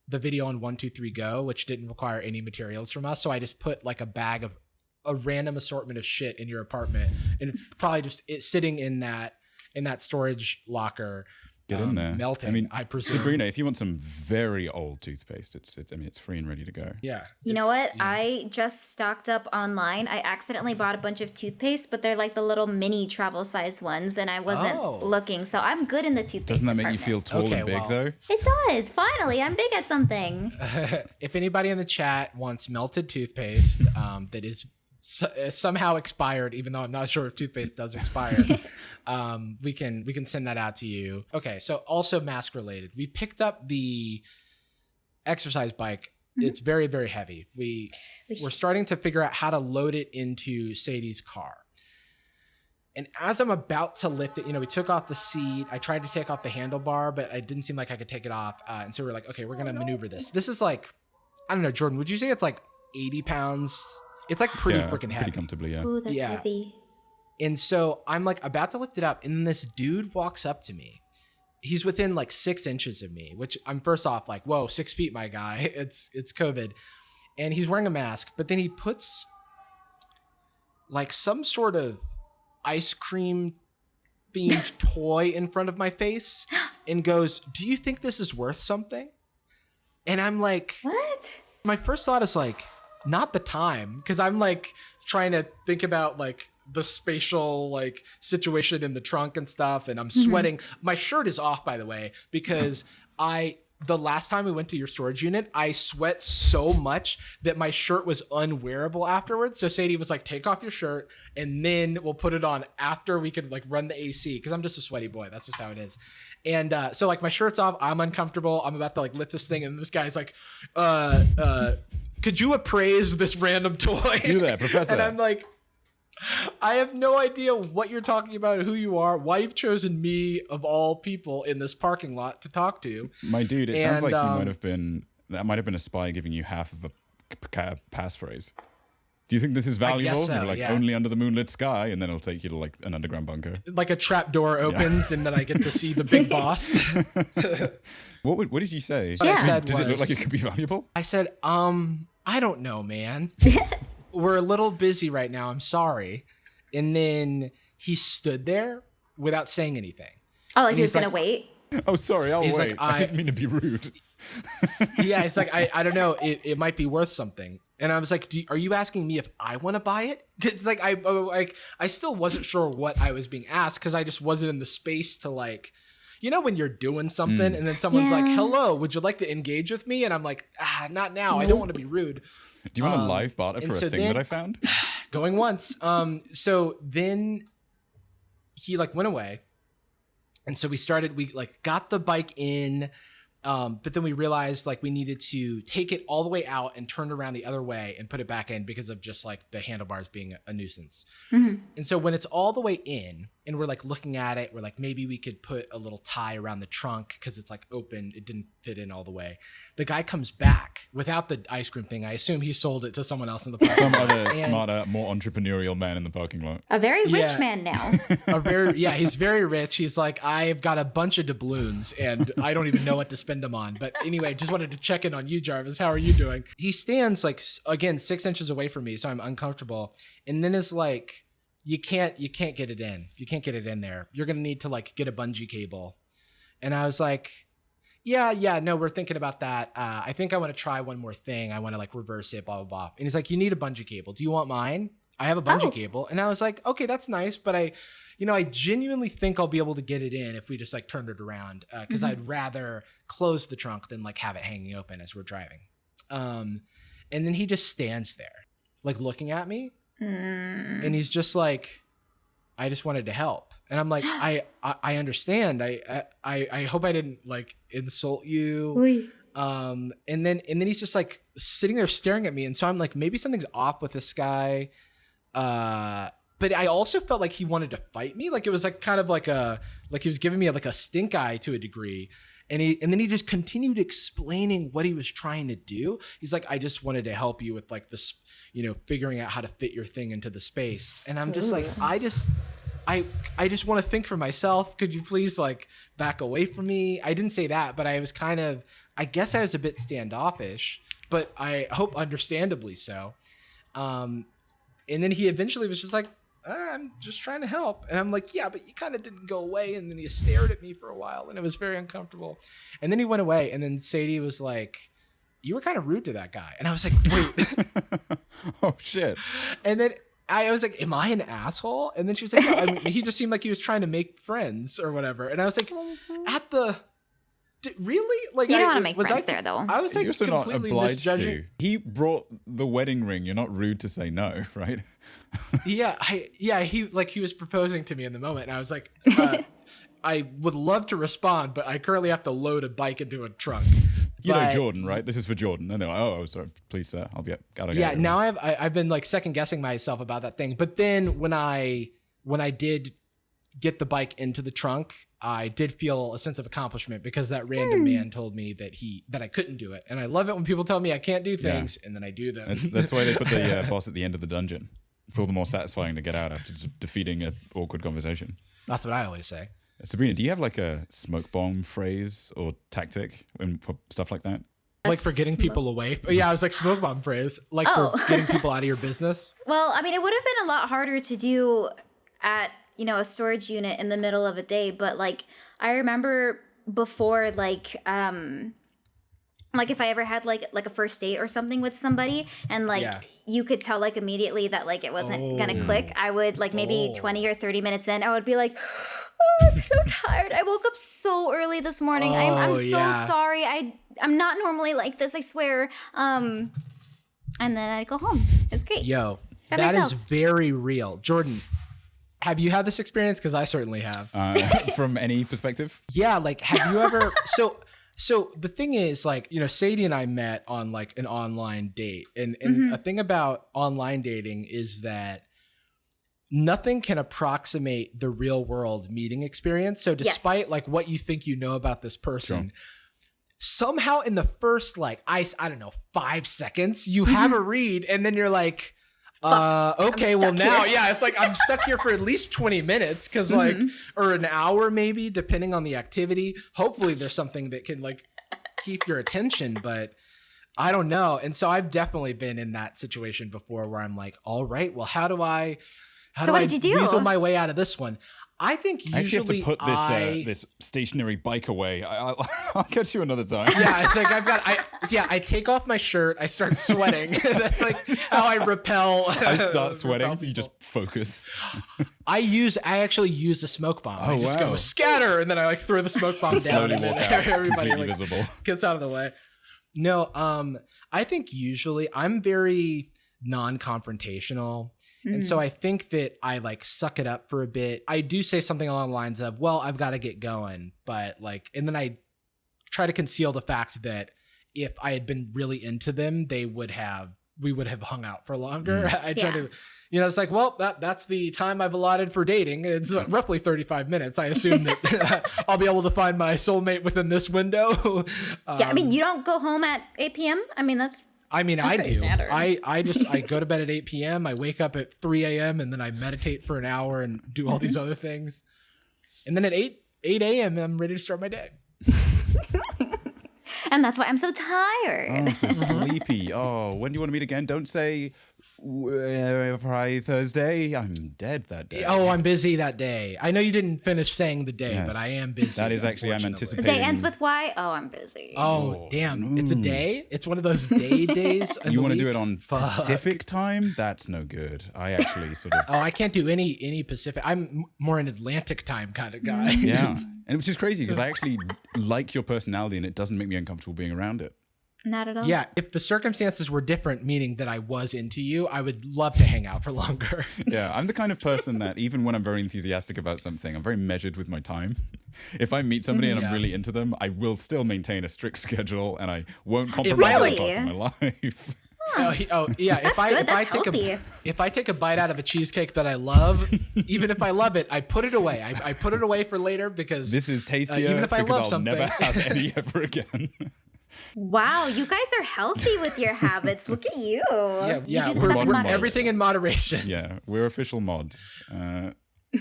the video on 1-2-3 Go, which didn't require any materials from us. So I just put like a bag of a random assortment of shit in your apartment, and it's probably just sitting in that storage locker.
Get in there.
Melting.
I mean,
I presume.
Sabrina, if you want some very old toothpaste, it's free and ready to go.
Yeah.
You know what? Yeah. I just stocked up online. I accidentally bought a bunch of toothpaste, but they're like the little mini travel size ones, and I wasn't looking. So I'm good in the toothpaste
Doesn't that make
department.
you feel tall and big though?
It does. Finally, I'm big at something.
If anybody in the chat wants melted toothpaste that is somehow expired, even though I'm not sure if toothpaste does expire, we can send that out to you. Okay, so also mask related. We picked up the exercise bike. It's very, very heavy. We're starting to figure out how to load it into Sadie's car. And as I'm about to lift it, we took off the seat. I tried to take off the handlebar, but it didn't seem like I could take it off. And so we're like, okay, we're going to maneuver this. This is like, I don't know, Jordan, would you say it's like 80 pounds? It's like pretty freaking heavy.
Pretty comfortably, yeah.
Ooh, that's heavy.
And so I'm like about to lift it up, and this dude walks up to me. He's within like 6 inches of me, which I'm first off like, whoa, 6 feet, my guy. It's COVID. And he's wearing a mask, but then he puts like some sort of ice cream themed toy in front of my face and goes, "Do you think this is worth something?" And I'm like,
what?
My first thought is like, not the time, because I'm like trying to think about like the spatial like situation in the trunk and stuff, and I'm sweating. My shirt is off, by the way, because the last time we went to your storage unit, I sweat so much that my shirt was unwearable afterwards. So Sadie was like, take off your shirt and then we'll put it on after we could like run the AC, because I'm just a sweaty boy. That's just how it is. And so like my shirt's off, I'm uncomfortable. I'm about to like lift this thing, and this guy's like, could you appraise this random toy?
Do that, Professor.
And I'm like, I have no idea what you're talking about, who you are, why you've chosen me of all people in this parking lot to talk to.
My dude, it sounds like that might have been a spy giving you half of a passphrase. Do you think this is valuable?
So,
You're like, only under the moonlit sky, and then it'll take you to like an underground bunker. Like
a trap door opens, and then I get to see the big boss.
What did you say?
What I said
Does it look like it could be valuable?
I said, I don't know, man. We're a little busy right now. I'm sorry. And then he stood there without saying anything.
Oh, like he was going to wait?
Oh, sorry. I'll wait.
Like,
I didn't mean to be rude.
Yeah, it's like, I don't know. It might be worth something. And I was like, are you asking me if I want to buy it? It's like, I still wasn't sure what I was being asked, because I just wasn't in the space to like, when you're doing something and then someone's like, hello, would you like to engage with me? And I'm like, not now. Nope. I don't want to be rude.
Do you want a live barter for a thing that I found?
Going once. So then he like went away. And so we like got the bike in, but then we realized like we needed to take it all the way out and turn it around the other way and put it back in because of just like the handlebars being a nuisance. And so when it's all the way in and we're like looking at it, we're like, maybe we could put a little tie around the trunk because it's like open. It didn't fit in all the way. The guy comes back without the ice cream thing. I assume he sold it to someone else in the parking lot.
Some other smarter, more entrepreneurial man in the parking lot.
A very rich man now.
He's very rich. He's like, I've got a bunch of doubloons and I don't even know what to spend them on. But anyway, just wanted to check in on you, Jarvis. How are you doing? He stands like, again, 6 inches away from me, so I'm uncomfortable. And then is like, you can't get it in. You can't get it in there. You're going to need to like get a bungee cable. And I was like, yeah, no, we're thinking about that. I think I want to try one more thing. I want to like reverse it, blah, blah, blah. And he's like, you need a bungee cable. Do you want mine? I have a bungee cable. And I was like, okay, that's nice. But I genuinely think I'll be able to get it in if we just like turned it around. Cause I'd rather close the trunk than like have it hanging open as we're driving. And then he just stands there like looking at me. And he's just like, I just wanted to help. And I'm like, I understand. I hope I didn't like insult you.
Oui.
And then he's just like sitting there staring at me. And so I'm like, maybe something's off with this guy. But I also felt like he wanted to fight me. Like it was like kind of like he was giving me like a stink eye to a degree. And then he just continued explaining what he was trying to do. He's like, I just wanted to help you with like this, figuring out how to fit your thing into the space. And I'm just like, I just want to think for myself. Could you please like back away from me? I didn't say that, but I was I guess I was a bit standoffish, but I hope understandably so. And then he eventually was just like, I'm just trying to help. And I'm like, yeah, but you kind of didn't go away. And then he stared at me for a while and it was very uncomfortable. And then he went away. And then Sadie was like, you were kind of rude to that guy. And I was like, wait.
Oh, shit.
And then I was like, am I an asshole? And then she was like, no, he just seemed like he was trying to make friends or whatever. And I was like, Really? Like,
you don't want to make friends there, though.
I was like
You're also not
completely
obliged
misjudging.
to. He brought the wedding ring. You're not rude to say no, right?
He was proposing to me in the moment, and I was like, I would love to respond, but I currently have to load a bike into a trunk.
You know Jordan, right? This is for Jordan. And they're like, oh, sorry, please, sir. I'll be up.
Now I've been like second guessing myself about that thing. But then when I did get the bike into the trunk, I did feel a sense of accomplishment because that random man told me that I couldn't do it. And I love it when people tell me I can't do things and then I do them.
That's why they put the boss at the end of the dungeon. It's all the more satisfying to get out after defeating an awkward conversation.
That's what I always say.
Sabrina, do you have like a smoke bomb phrase or tactic for stuff like that?
Like for getting people away? Yeah, I was like smoke bomb phrase. Like for getting people out of your business?
Well, I mean, it would have been a lot harder to do at, a storage unit in the middle of a day. But like, I remember before, like if I ever had like a first date or something with somebody and you could tell like immediately that like it wasn't gonna click, I would like maybe 20 or 30 minutes in, I would be like, oh, I'm so tired. I woke up so early this morning. I'm so sorry. I'm not normally like this, I swear. And then I'd go home. It's great.
Yo, that is very real. Jordan, have you had this experience? Because I certainly have.
From any perspective?
Yeah, like have you ever So the thing is, like, Sadie and I met on like an online date. And a thing about online dating is that nothing can approximate the real world meeting experience. So despite like what you think you know about this person, somehow in the first like, I don't know, 5 seconds, you have a read and then you're like, okay, well now, it's like I'm stuck here for at least 20 minutes because like, or an hour maybe, depending on the activity. Hopefully there's something that can like keep your attention, but I don't know. And so I've definitely been in that situation before where I'm like, all right, well, how do I weasel my way out of this one? I think usually
I actually have to put this stationary bike away. I'll catch you another time.
Yeah, it's like I take off my shirt, I start sweating. That's like how I repel.
I start sweating. You just focus.
I actually use a smoke bomb. I just go scatter, and then I like throw the smoke bomb down, and then everybody like visible. Gets out of the way. No, I think usually I'm very non-confrontational. And so I think that I like suck it up for a bit. I do say something along the lines of, well, I've got to get going. But like, and then I try to conceal the fact that if I had been really into them, we would have hung out for longer. I try to, it's like, well, that's the time I've allotted for dating. It's roughly 35 minutes. I assume that I'll be able to find my soulmate within this window.
I mean, you don't go home at 8 p.m. I mean,
I do. Standard. I go to bed at 8 p.m. I wake up at 3 a.m. and then I meditate for an hour and do all these other things. And then at 8 a.m. I'm ready to start my day.
And that's why I'm so tired.
Oh, I'm so sleepy. Oh, when do you want to meet again? Don't say Friday, Thursday. I'm dead that day.
Oh, I'm busy that day. I know you didn't finish saying the day, but I am busy.
That is actually, I'm anticipating.
The day ends with Y? Oh, I'm busy.
Oh, damn. No. It's a day? It's one of those days?
You want to do it on Pacific time? That's no good. I actually sort of...
Oh, I can't do any Pacific. I'm more an Atlantic time kind of guy.
Yeah. And which is crazy because I actually like your personality and it doesn't make me uncomfortable being around it.
Not at all.
Yeah, if the circumstances were different, meaning that I was into you, I would love to hang out for longer.
Yeah, I'm the kind of person that even when I'm very enthusiastic about something, I'm very measured with my time. If I meet somebody and I'm really into them, I will still maintain a strict schedule and I won't compromise other parts of my life.
If I take a bite out of a cheesecake that I love, even if I love it, I put it away. I put it away for later because
this is tastier.
Even if I love
I'll
something,
never have any ever again.
Wow, you guys are healthy with your habits. Look at you.
Yeah,
we're
everything in moderation.
Yeah, we're official mods. I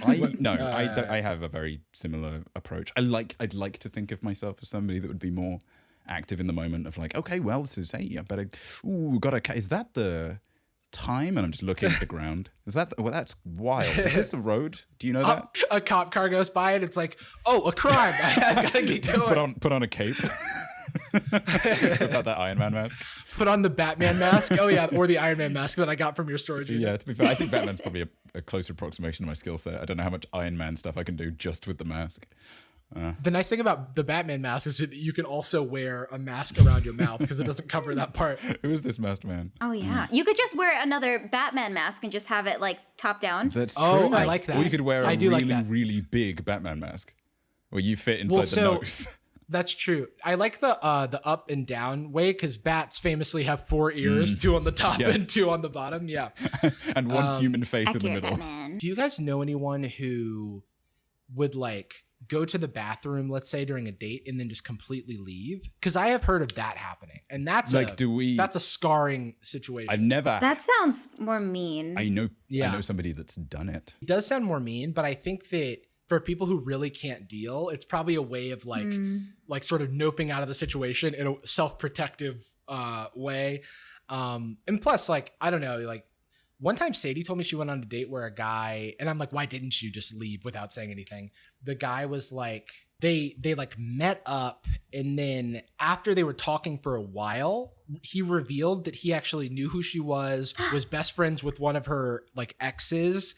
have a very similar approach. I'd like to think of myself as somebody that would be more active in the moment of like, okay, well, this is, hey, I better, is that the time? And I'm just looking at the ground. Is that, well, that's wild. Is this the road? Do you know that?
A cop car goes by and it's like, oh, a crime. I gotta get going.
Put on a cape. Without that Iron Man mask.
Put on the Batman mask. Oh yeah, or the Iron Man mask that I got from your storage unit.
Yeah, to be fair, I think Batman's probably a closer approximation to my skill set. I don't know how much Iron Man stuff I can do just with the mask.
The nice thing about the Batman mask is that you can also wear a mask around your mouth because it doesn't cover that part.
Who is this masked man?
Oh, yeah. You could just wear another Batman mask and just have it, like, top down.
That's true.
Oh, I like that.
Or you could wear a really big Batman mask where you fit inside the nose.
That's true. I like the up and down way because bats famously have 4 ears, 2 on the top and 2 on the bottom. Yeah.
And one human face in the middle.
Batman.
Do you guys know anyone who would like go to the bathroom, let's say during a date, and then just completely leave? Because I have heard of that happening, and that's
like,
that's a scarring situation.
I've never.
That sounds more mean.
I know somebody that's done it.
It does sound more mean, but I think that for people who really can't deal, it's probably a way of like sort of noping out of the situation in a self-protective way. And plus, like, I don't know, like one time Sadie told me she went on a date where a guy, and I'm like, why didn't you just leave without saying anything? The guy was like, they like met up, and then after they were talking for a while, he revealed that he actually knew who she was best friends with one of her like exes,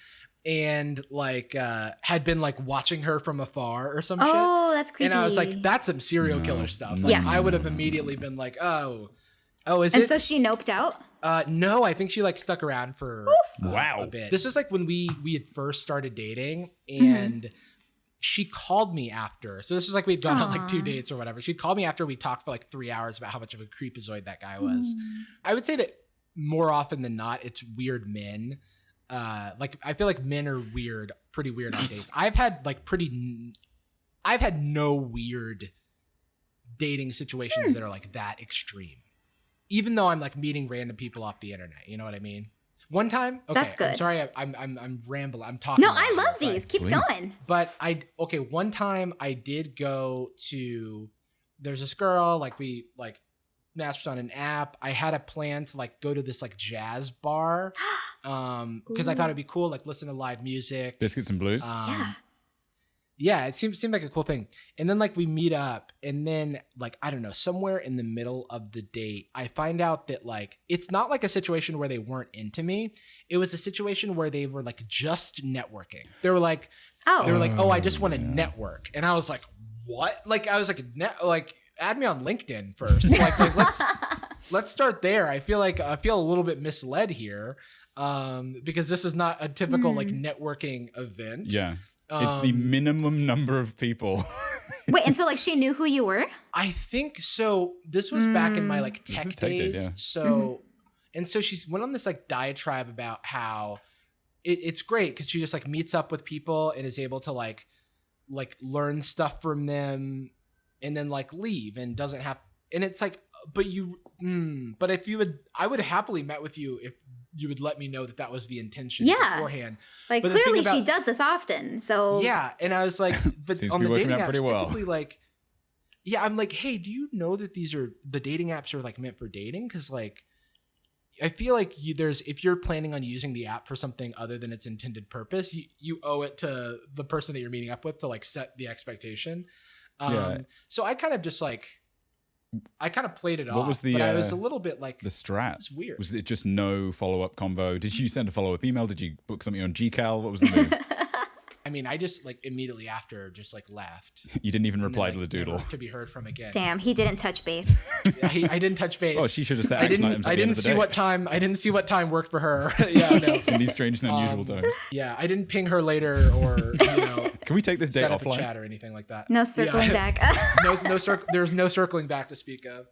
and like had been like watching her from afar or some shit.
Oh, that's creepy.
And I was like, that's some serial killer stuff. Like,
Yeah.
I would have immediately been like, oh, is
and
it?
so she noped out?
No, I think she like stuck around for
Wow.
a bit. This was like when we had first started dating, and she called me after. So this is like we'd gone on like 2 dates or whatever. She called me after we talked for like 3 hours about how much of a creepazoid that guy was. I would say that more often than not, it's weird men. Like I feel like men are pretty weird on dates. I've had no weird dating situations that are like that extreme. Even though I'm like meeting random people off the internet, you know what I mean? One time, okay,
That's good.
I'm sorry, I'm rambling. I'm talking.
No,
about
I love these. Keep going.
But one time I did go to. There's this girl, like we like matched on an app. I had a plan to like go to this like jazz bar, because I thought it'd be cool, like listen to live music.
Biscuits and Blues.
Yeah, it seemed like a cool thing. And then like we meet up, and then like, I don't know, somewhere in the middle of the date, I find out that like, it's not like a situation where they weren't into me. It was a situation where they were like just networking. They were like, oh, I just want to network. And I was like, what? Like, I was like, add me on LinkedIn first. Like let's start there. I feel a little bit misled here, because this is not a typical like networking event.
Yeah. It's the minimum number of people.
Wait, and so like she knew who you were?
I think so. This was back in my like tech days.
Yeah.
So, and so she went on this like diatribe about how it's great because she just like meets up with people and is able to like learn stuff from them and then like leave and doesn't have. And it's like, but if you would, I would have happily met with you if you would let me know that was the intention beforehand.
Like
but
clearly she does this often. So
yeah, and I was like, but
Seems
on
to
the
be
dating
working out
apps,
pretty well.
typically like, yeah, I'm like, hey, do you know that the dating apps are like meant for dating? Because like, I feel like if you're planning on using the app for something other than its intended purpose, you owe it to the person that you're meeting up with to like set the expectation. So I kind of just like. I kind of played it off, but I was a little bit like
the strat.
It's weird.
Was it just no follow-up convo? Did you send a follow-up email? Did you book something on GCal? What was the move?
I mean, I just like immediately after just like left.
You didn't even reply
then,
to the doodle.
Never to be heard from again.
Damn, he didn't touch base.
I didn't touch base.
Oh, she should have said action items at the end of the day.
I didn't see what time worked for her. Yeah, no.
In these strange and unusual times.
Yeah, I didn't ping her later or
Can we take this date
set up
offline?
A chat or anything like that.
No circling back.
There's no circling back to speak of.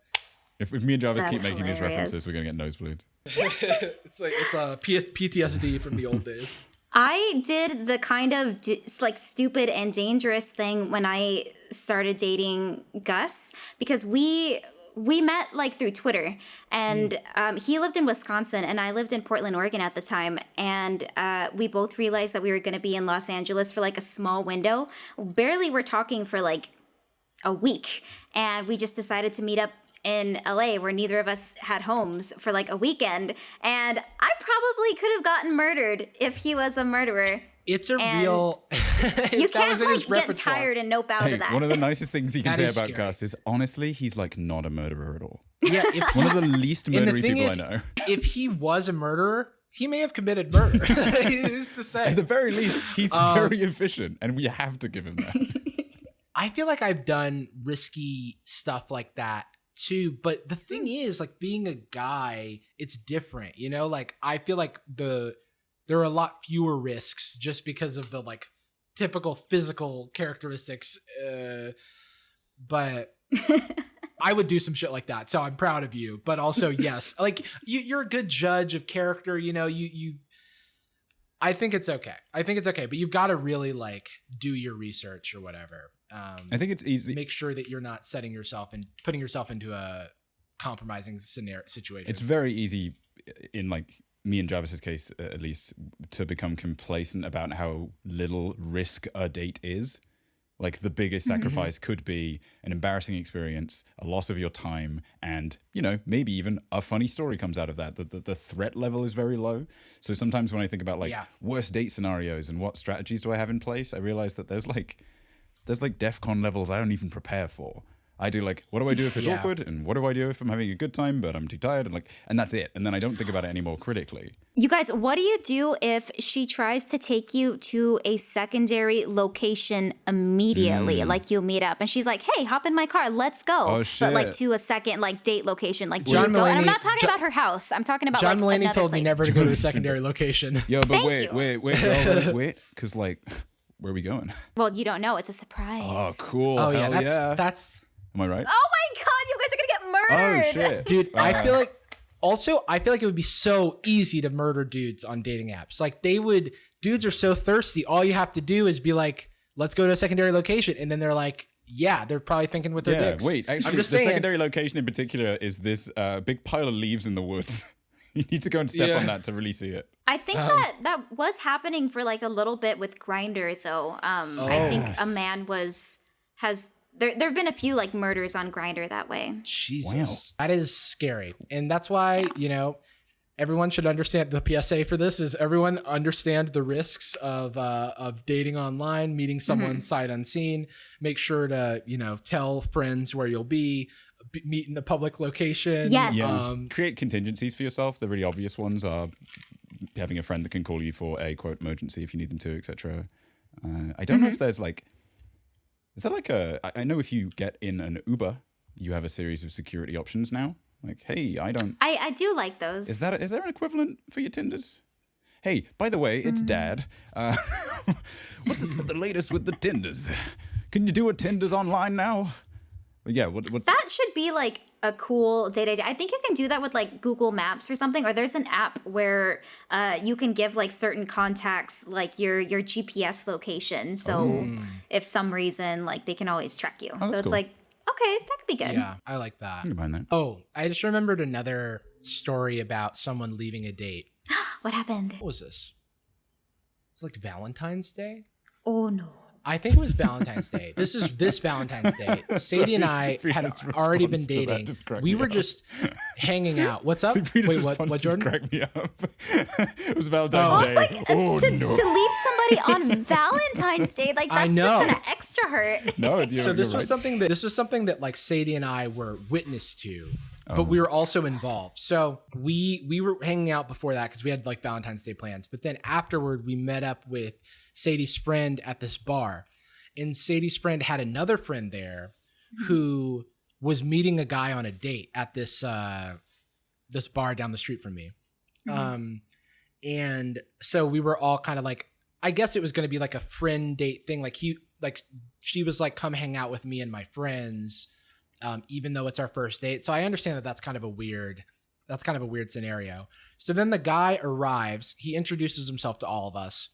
If me and Jarvis
That's
keep making these
hilarious.
references, we're gonna get nosebleeds.
It's a PTSD from the old days.
I did the kind of like stupid and dangerous thing when I started dating Gus, because we met like through Twitter, and he lived in Wisconsin and I lived in Portland, Oregon at the time, and we both realized that we were going to be in Los Angeles for like a small window. Barely were talking for like a week, and we just decided to meet up in LA where neither of us had homes for like a weekend, and I probably could have gotten murdered if he was a murderer.
It's a real.
You can't like get tired and nope out of that.
One of the nicest things you can say about
scary.
Gus is honestly he's like not a murderer at all.
Yeah,
One of the least murdery people I know.
If he was a murderer, he may have committed murder. Who's to say?
At the very least, he's very efficient, and we have to give him that.
I feel like I've done risky stuff like that too. But the thing is, like, being a guy, it's different, you know? Like, I feel like there are a lot fewer risks just because of the like typical physical characteristics. But I would do some shit like that. So I'm proud of you. But also, yes, like you're a good judge of character. You know, I think it's okay. But you've got to really like do your research or whatever.
I think it's easy.
Make sure that you're not setting yourself and putting yourself into a compromising situation.
It's very easy in like me and Jarvis's case, at least, to become complacent about how little risk a date is. Like the biggest sacrifice could be an embarrassing experience, a loss of your time, and, you know, maybe even a funny story comes out of that. The threat level is very low. So sometimes when I think about like worst date scenarios and what strategies do I have in place, I realize that there's like DEFCON levels I don't even prepare for. I do like, what do I do if it's awkward? And what do I do if I'm having a good time, but I'm too tired? And that's it. And then I don't think about it anymore critically.
You guys, what do you do if she tries to take you to a secondary location immediately? Like you'll meet up and she's like, hey, hop in my car, let's go.
Oh, shit.
But like to a second like date location, like do
John
you go? And I'm
Mulaney-
not talking about her house. I'm talking about
John
like
Mulaney
another
told me
place.
never to go to a secondary location.
Yo, but
Thank you.
wait, because like, where are we going?
Well, you don't know. It's a surprise.
Oh, cool.
Oh yeah,
Hell
that's.
Am I right?
Oh my God, you guys are gonna get murdered.
Oh shit,
Dude, I feel like it would be so easy to murder dudes on dating apps. Like dudes are so thirsty. All you have to do is be like, let's go to a secondary location. And then they're like, yeah, they're probably thinking with their dicks.
Wait, actually,
I'm just
the
saying,
secondary location in particular is this big pile of leaves in the woods. You need to go and step on that to really see it.
I think that was happening for like a little bit with Grindr though. I think a man there have been a few like murders on Grindr that way.
Jesus.
Wow.
That is scary. And that's why, you know, everyone should understand the PSA for this is everyone understand the risks of dating online, meeting someone sight unseen. Make sure to, you know, tell friends where you'll be, meet in a public location.
Yes.
Yeah. Create contingencies for yourself. The really obvious ones are having a friend that can call you for a quote emergency if you need them to, etc. I don't know if there's like, is that like I know if you get in an Uber, you have a series of security options now. Like, hey,
I do like those.
Is there an equivalent for your Tinders? Hey, by the way, it's Dad. What's the latest with the Tinders? Can you do a Tinders online now? Yeah, what's
that should be like a cool date. I think you can do that with like Google Maps or something, or there's an app where you can give like certain contacts like your GPS location. So if some reason like they can always track you. So it's
cool.
like, okay, that could be good.
Yeah, I like that.
I don't mind that.
Oh, I just remembered another story about someone leaving a date.
What happened?
What was this? It's like Valentine's Day?
Oh no.
I think it was Valentine's Day. This Valentine's Day. Sadie and I had already been dating. We were just hanging out. What's up?
Sabrina's
Wait, what, Jordan?
Cracked me up. It was Valentine's Day.
Like, to leave somebody on Valentine's Day, like that's just gonna extra hurt.
No,
this was something that like Sadie and I were witness to, but we were also involved. So we were hanging out before that because we had like Valentine's Day plans. But then afterward, we met up with Sadie's friend at this bar, and Sadie's friend had another friend there who was meeting a guy on a date at this this bar down the street from me. And so we were all kind of like, I guess it was going to be like a friend date thing. Like she was like, come hang out with me and my friends, even though it's our first date. So I understand that that's kind of a weird scenario. So then the guy arrives, he introduces himself to all of us,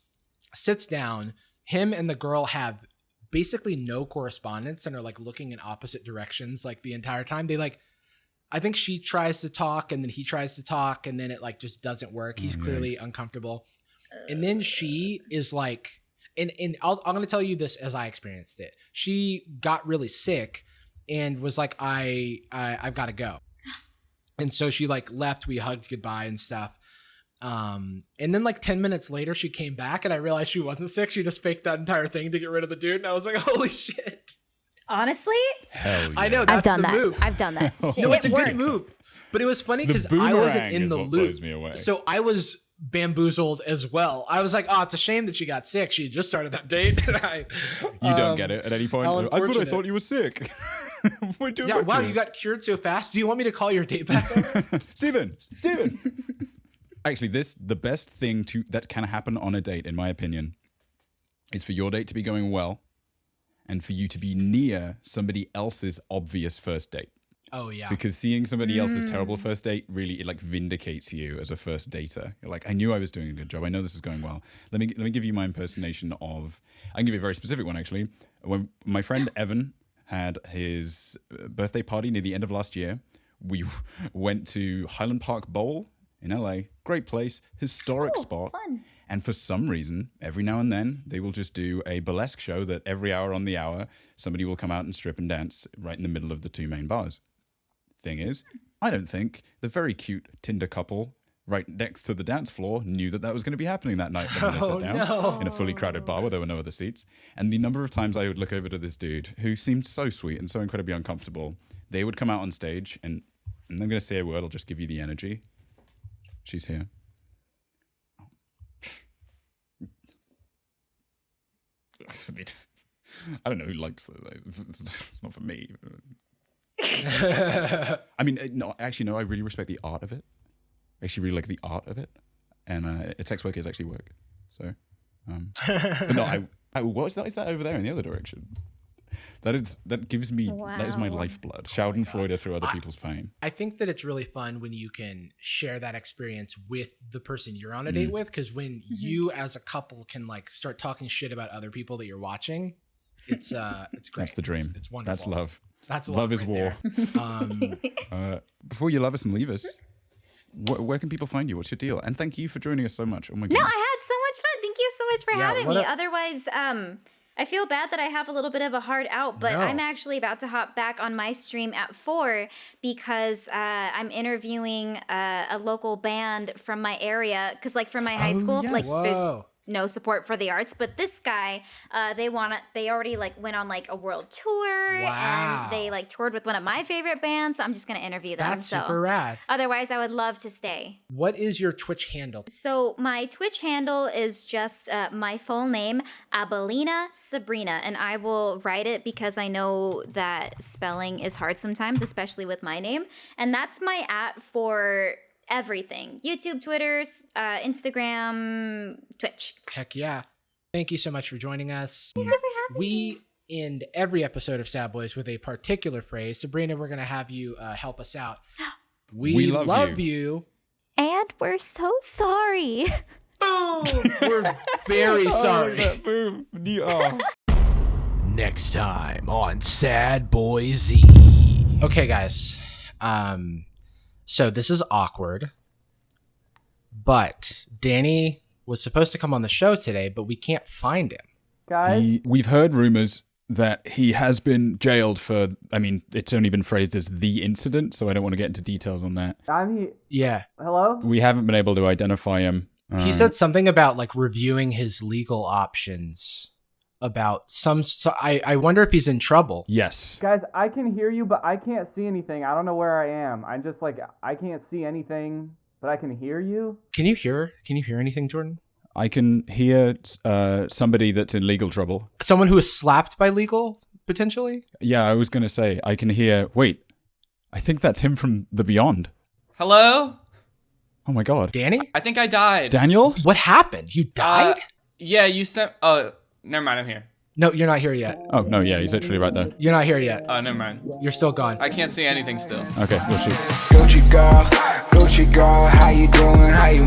sits down. Him and the girl have basically no correspondence and are like looking in opposite directions like the entire time. They like, I think she tries to talk and then he tries to talk and then it like just doesn't work. He's clearly uncomfortable. And then she is like, and I'm going to tell you this as I experienced it. She got really sick and was like, I've got to go. And so she like left, we hugged goodbye and stuff. And then like 10 minutes later, she came back and I realized she wasn't sick. She just faked that entire thing to get rid of the dude. And I was like, holy shit.
Honestly?
Hell yeah.
I know, that's
I've done
the
that.
move.
I've done that.
No, it's a
works.
good move. But it was funny because
The
I wasn't
boomerang
in
is
the
what
loop.
blows me away.
So I was bamboozled as well. I was like, oh, it's a shame that she got sick. She just started that date.
You don't get it at any point. I thought you were sick.
Wow, you got cured so fast. Do you want me to call your date back?
Steven. Actually, the best thing that can happen on a date, in my opinion, is for your date to be going well and for you to be near somebody else's obvious first date.
Oh, yeah.
Because seeing somebody else's terrible first date really, it like vindicates you as a first dater. You're like, I knew I was doing a good job. I know this is going well. Let me give you my impersonation of, I can give you a very specific one, actually. When my friend Evan had his birthday party near the end of last year, we went to Highland Park Bowl in LA. Great place, historic spot.
Fun.
And for some reason, every now and then, they will just do a burlesque show that every hour on the hour, somebody will come out and strip and dance right in the middle of the two main bars. Thing is, I don't think the very cute Tinder couple right next to the dance floor knew that was going to be happening that night when they sat down in a fully crowded bar where there were no other seats. And the number of times I would look over to this dude who seemed so sweet and so incredibly uncomfortable, they would come out on stage and I'm going to say a word, I'll just give you the energy. She's here. I mean, I don't know who likes this. It's not for me. I mean, no, actually, no, I really respect the art of it. I actually really like the art of it. And text work is actually work. So, but no, what is that? Is that over there in the other direction? That gives me, that is my lifeblood. Schadenfreude through other people's pain.
I think that it's really fun when you can share that experience with the person you're on a date with, because when you as a couple can like start talking shit about other people that you're watching, it's great.
That's the dream.
It's wonderful.
That's love.
That's
love
right
is war. Before you love us and leave us, where can people find you? What's your deal? And thank you for joining us so much. Oh my goodness.
No, I had so much fun. Thank you so much for having me. Otherwise, I feel bad that I have a little bit of a hard out, but I'm actually about to hop back on my stream at 4 because I'm interviewing a local band from my area. Because like from my high school, like there's no support for the arts, but this guy, they already like went on like a world tour and they like toured with one of my favorite bands. So I'm just going to interview them.
That's super rad.
Otherwise I would love to stay.
What is your Twitch handle?
So my Twitch handle is just my full name, Abelina Sabrina. And I will write it because I know that spelling is hard sometimes, especially with my name. And that's my @ for everything: YouTube, Twitter, Instagram, Twitch.
Heck yeah. Thank you so much for joining us.
Thank you for having me.
We end every episode of Sad Boys with a particular phrase. Sabrina, we're going to have you help us out. We love you.
And we're so sorry.
Boom! We're very sorry.
Boom.
Next time on Sad Boy Z. Okay, guys. So this is awkward, but Danny was supposed to come on the show today, but we can't find him.
Guys?
We've heard rumors that he has been jailed for, I mean, it's only been phrased as the incident, so I don't want to get into details on that.
I'm here.
Yeah.
Hello?
We haven't been able to identify him.
He said something about like reviewing his legal options about I wonder if he's in trouble.
Yes.
Guys, I can hear you, but I can't see anything. I don't know where I am. I'm just like, I can't see anything, but I can hear you.
Can you hear anything, Jordan?
I can hear somebody that's in legal trouble.
Someone who is slapped by legal, potentially?
Yeah, I was going to say, I can hear, wait, I think that's him from the Beyond.
Hello?
Oh my God.
Danny?
I think I died.
Daniel?
What happened? You died?
Yeah, you sent... never mind, I'm here.
No, you're not here yet.
Oh, no, yeah, he's literally right there.
You're not here yet.
Oh, never mind.
You're still gone.
I can't see anything still.
Okay, we'll shoot.
Gucci girl, how you doing? How you